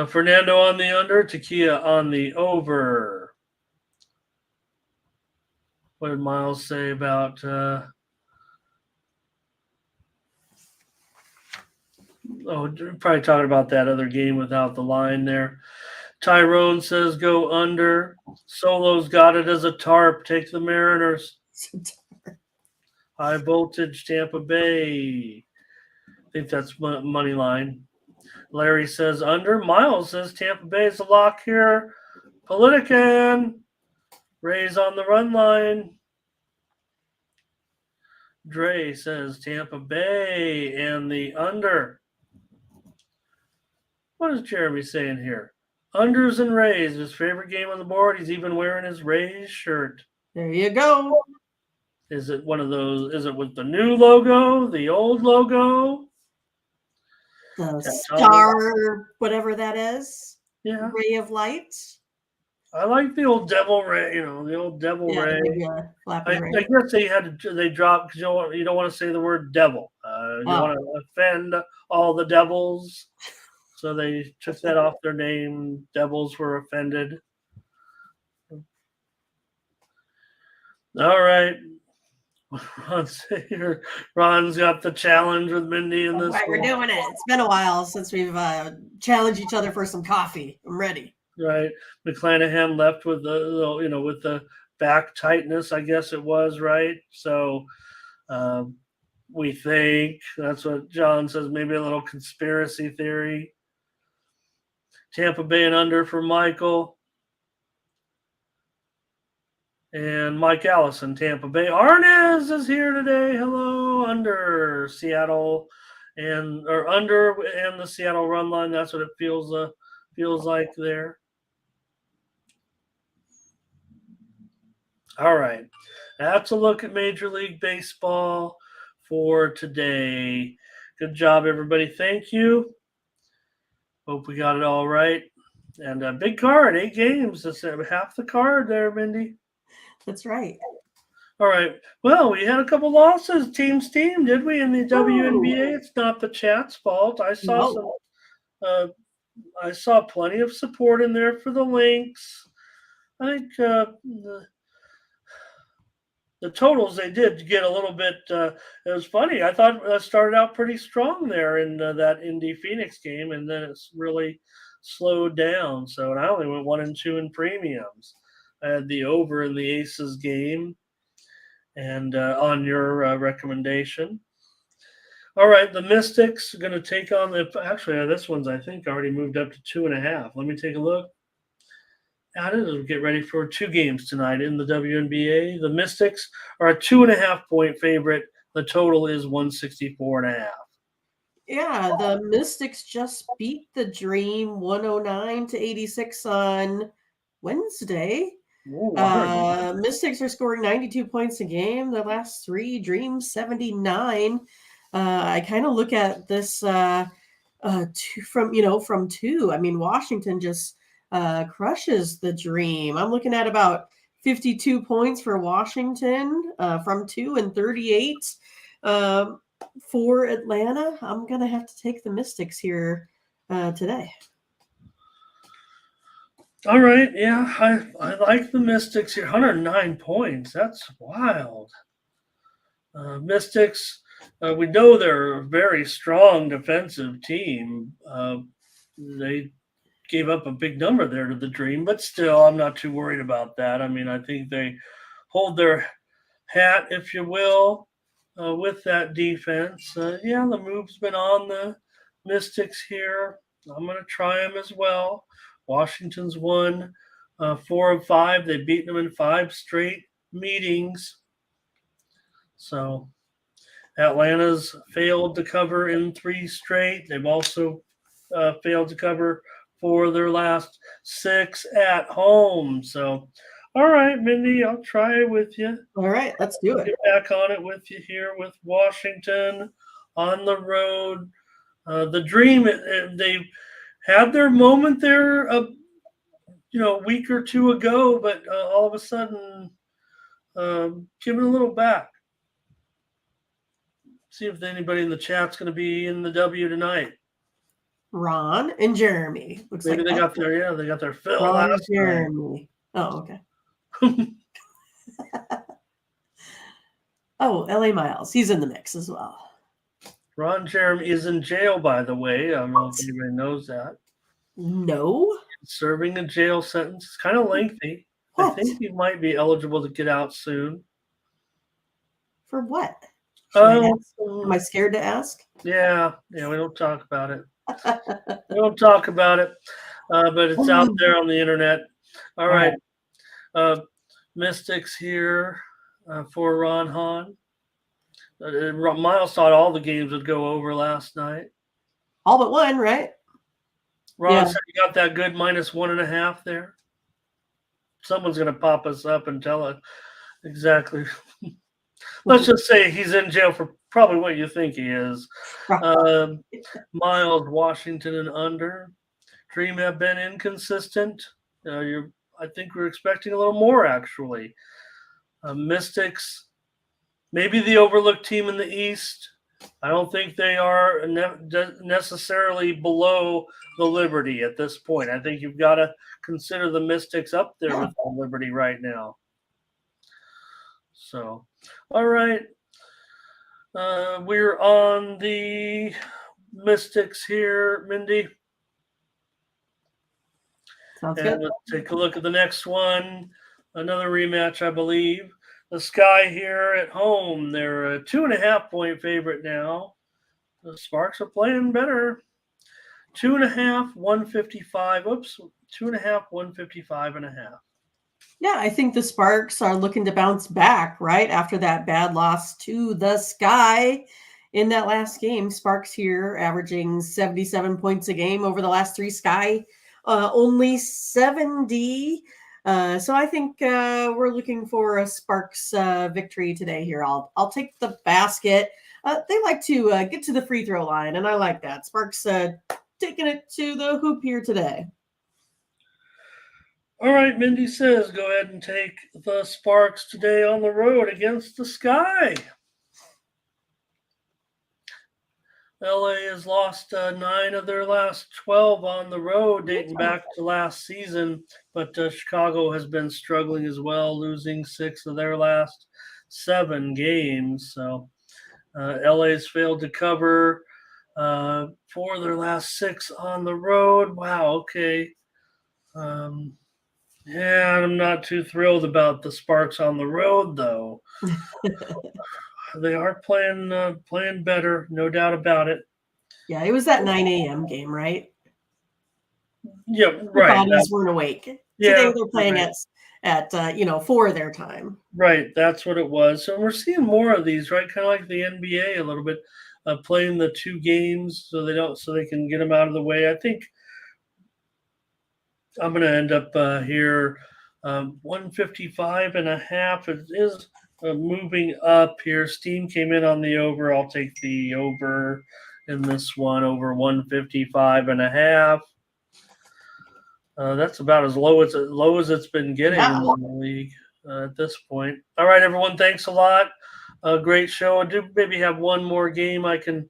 Fernando on the under, Takia on the over. What did Miles say about probably talking about that other game without the line there. Tyrone says go under. Solo's got it as a tarp. Take the Mariners. High voltage Tampa Bay. I think that's money line. Larry says under. Miles says Tampa Bay is a lock here. Politican. Rays on the run line. Dre says Tampa Bay and the under. What is Jeremy saying here? Unders and Rays, his favorite game on the board. He's even wearing his Rays shirt. There you go. Is it one of those? Is it with the new logo, the old logo? The star, whatever that is. Yeah. Ray of light. I like the old Devil Ray, the old Devil Ray. I guess they dropped because you don't want to say the word devil. You want to offend all the devils. So they took that off their name. Devils were offended. All right. Ron's got the challenge with Mindy in this. Right, we're doing it. It's been a while since we've challenged each other for some coffee. I'm ready. Right. McClanahan left with the back tightness, I guess it was, right? So we think that's what John says, maybe a little conspiracy theory. Tampa Bay and under for Michael. And Mike Allison, Tampa Bay. Arnaz is here today. Hello, under Seattle or under and the Seattle run line. That's what it feels like there. All right. That's a look at Major League Baseball for today. Good job, everybody. Thank you. Hope we got it all right. And a big card, 8 games. That's half the card there, Mindy. That's right. All right. Well, we had a couple losses. Teams, did we, in the WNBA? It's not the chat's fault. I saw plenty of support in there for the Lynx. I think the totals they did get a little bit. It was funny. I thought it started out pretty strong there in that Indy Phoenix game, and then it's really slowed down. So I only went 1 and 2 in premiums. I had the over in the Aces game, and on your recommendation. All right, the Mystics are going to take on this one's I think already moved up to 2.5. Let me take a look. Get ready for 2 games tonight in the WNBA. The Mystics are a 2.5 point favorite. The total is 164.5. Yeah, the Mystics just beat the Dream 109-86 on Wednesday. Mystics are scoring 92 points a game. The last 3, Dream 79. I kind of look at this from 2. I mean, Washington just crushes the Dream. I'm looking at about 52 points for Washington from 2 and 38 for Atlanta. I'm going to have to take the Mystics here today. All right. Yeah, I like the Mystics here. 109 points. That's wild. Mystics, we know they're a very strong defensive team. They gave up a big number there to the Dream, but still, I'm not too worried about that. I mean, I think they hold their hat, if you will, with that defense. The move's been on the Mystics here. I'm going to try them as well. Washington's won 4 of 5. They've beaten them in 5 straight meetings. So Atlanta's failed to cover in 3 straight. They've also failed to cover for their last 6 at home. So, all right, Mindy, I'll try it with you. All right, let's do it. Get back on it with you here with Washington on the road. The Dream, they had their moment there, a week or 2 ago, but all of a sudden, giving a little back. See if anybody in the chat's going to be in the W tonight. Ron and Jeremy. Maybe they got their fill. Ron and Jeremy. Oh, okay. Oh, LA Miles. He's in the mix as well. Ron Jeremy is in jail, by the way. I don't know if anybody knows that. No. Serving a jail sentence. It's kind of lengthy. What? I think he might be eligible to get out soon. For what? Should I ask? Am I Um, scared to ask? yeah, we don't talk about it. We don't talk about it, but it's out there on the internet. All All right, right. uh, Mystics here for Ron Hahn. Miles thought all the games would go over last night. All but one, right? Ron Yeah. said you got that good -1.5 there. Someone's going to pop us up and tell us exactly. Let's just say he's in jail for probably what you think he is. Miles, Washington, and under. Dream have been inconsistent. I think we're expecting a little more actually. Mystics, maybe the overlooked team in the East. I don't think they are necessarily below the Liberty at this point. I think you've got to consider the Mystics up there with the Liberty right now. So, all right. We're on the Mystics here, Mindy. Sounds And good. let's take a look at the next one. Another rematch, I believe. The Sky here at home. They're a 2.5-point favorite now. The Sparks are playing better. 2.5, 155. Oops, 2.5, 155.5. Yeah, I think the Sparks are looking to bounce back, right? After that bad loss to the Sky in that last game. Sparks here averaging 77 points a game over the last three. Sky only 70. So I think we're looking for a Sparks victory today here. I'll take the basket. They like to get to the free throw line, and I like that. Sparks taking it to the hoop here today. All right, Mindy says go ahead and take the Sparks today on the road against the Sky. LA has lost 9 of their last 12 on the road, dating back to last season. But Chicago has been struggling as well, losing 6 of their last 7 games. So LA's failed to cover 4 of their last 6 on the road. Wow, okay. Yeah, I'm not too thrilled about the Sparks on the road, though. They are playing better, no doubt about it. Yeah, it was that 9 a.m. game, right? Yeah, Their right. bodies weren't awake. Today Yeah, they're playing right. at 4 their time. Right, that's what it was. So we're seeing more of these, right? Kind of like the NBA a little bit, playing the 2 games so they can get them out of the way. I think I'm going to end up here 155.5. It is moving up here. Steam came in on the over. I'll take the over in this one, over 155.5. That's about as low as it's been getting in the league at this point. All right, everyone, thanks a lot. Great show. I do maybe have one more game I can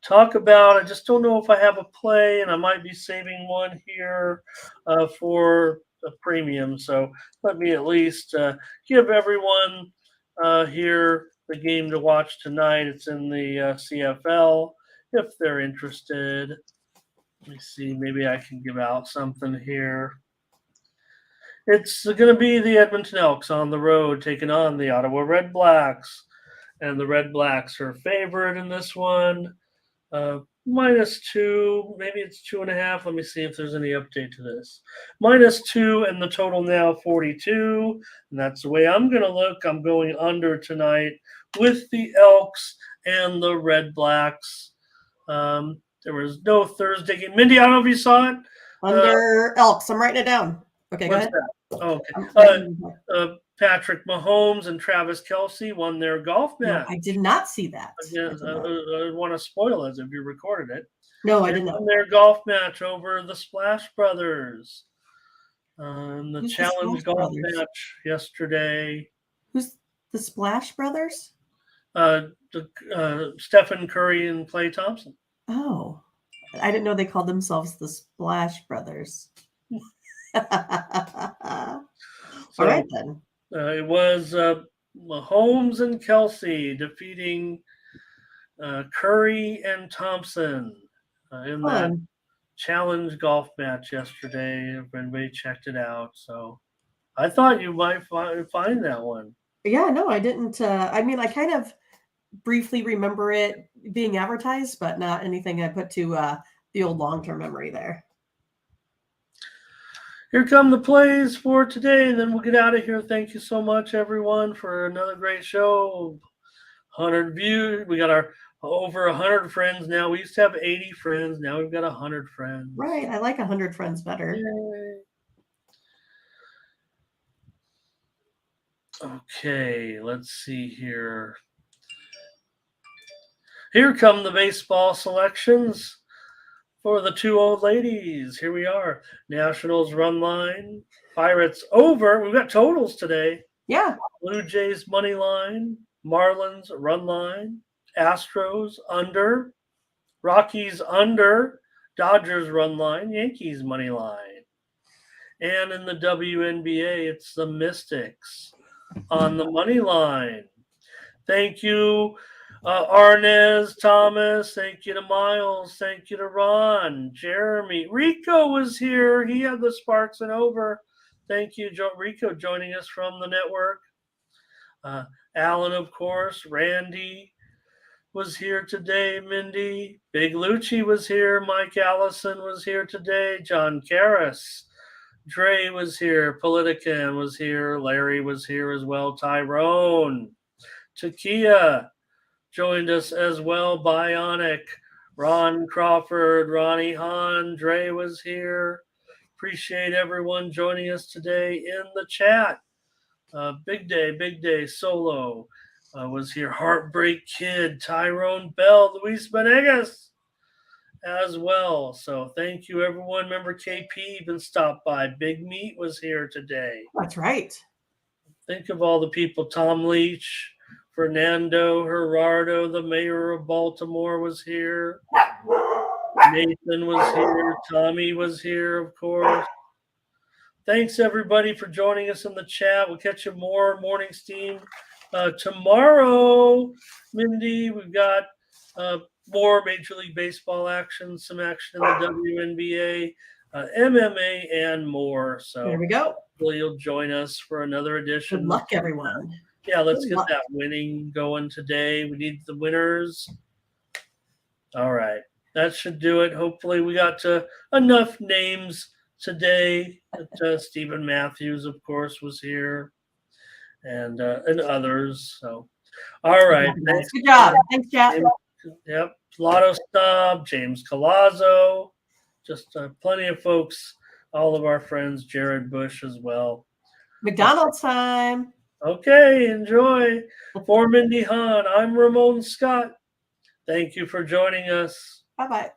talk about. I just don't know if I have a play, and I might be saving one here for a premium. So let me at least give everyone here the game to watch tonight. It's in the CFL if they're interested. Let me see. Maybe I can give out something here. It's going to be the Edmonton Elks on the road taking on the Ottawa Red Blacks. And the Red Blacks are favored in this one. -2, maybe it's 2.5. Let me see if there's any update to this. -2, and the total now 42. And that's the way I'm going to look. I'm going under tonight with the Elks and the Red Blacks. There was no Thursday game. Mindy, I don't know if you saw it. Under Elks. I'm writing it down. Okay, go What's ahead. that? Okay. Patrick Mahomes and Travis Kelce won their golf No, match. I did not see that. I want to spoil it if you recorded it. No, I They did not. won their golf match over the Splash Brothers. The Who's the Challenge Splash golf Brothers? match yesterday. Who's the Splash Brothers? Stephen Curry and Klay Thompson. Oh, I didn't know they called themselves the Splash Brothers. All right, then. It was Mahomes and Kelce defeating Curry and Thompson in that Fun. challenge golf match yesterday. If anybody checked it out, so I thought you might find that one. Yeah, no, I didn't. I mean, I kind of briefly remember it being advertised, but not anything I put to the old long-term memory there. Here come the plays for today, and then we'll get out of here. Thank you so much, everyone, for another great show. 100 views. We got our over 100 friends now. We used to have 80 friends. Now we've got 100 friends. Right. I like 100 friends better. Yay. Okay, let's see here. Here come the baseball selections for the two old ladies. Here we are. Nationals run line. Pirates over. We've got totals today. Yeah. Blue Jays money line. Marlins run line. Astros under. Rockies under. Dodgers run line. Yankees money line. And in the WNBA, it's the Mystics on the money line. Thank you, Arnez, Thomas. Thank you to Miles. Thank you to Ron, Jeremy. Rico was here. He had the Sparks and over. Thank you, Rico, joining us from the network. Alan, of course. Randy was here today. Mindy. Big Lucci was here. Mike Allison was here today. John Karras. Dre was here. Politican was here. Larry was here as well. Tyrone. Takia joined us as well. Bionic. Ron Crawford. Ronnie Hahn. Dre was here. Appreciate everyone joining us today in the chat. Big day. Solo was here. Heartbreak Kid. Tyrone Bell. Luis Venegas as well. So thank you, everyone. Remember, KP even stopped by. Big Meat was here today. That's right. Think of all the people. Tom Leach, Fernando Gerardo, the mayor of Baltimore was here. Nathan was here. Tommy was here, of course. Thanks, everybody, for joining us in the chat. We'll catch you more Morning Steam tomorrow. Mindy, we've got more Major League Baseball action, some action in the WNBA, MMA, and more. So there we go. Hopefully you'll join us for another edition. Good luck, everyone. Yeah, let's get that winning going today. We need the winners. All right. That should do it. Hopefully we got to enough names today. Stephen Matthews, of course, was here, and others. So, all right. Thanks. Good job. Thanks, Jack. Yep. Lotto Stub, James Colazzo, just plenty of folks, all of our friends, Jared Bush as well. McDonald's time. Okay, enjoy. For Mindy Hahn, I'm Ramon Scott. Thank you for joining us. Bye-bye.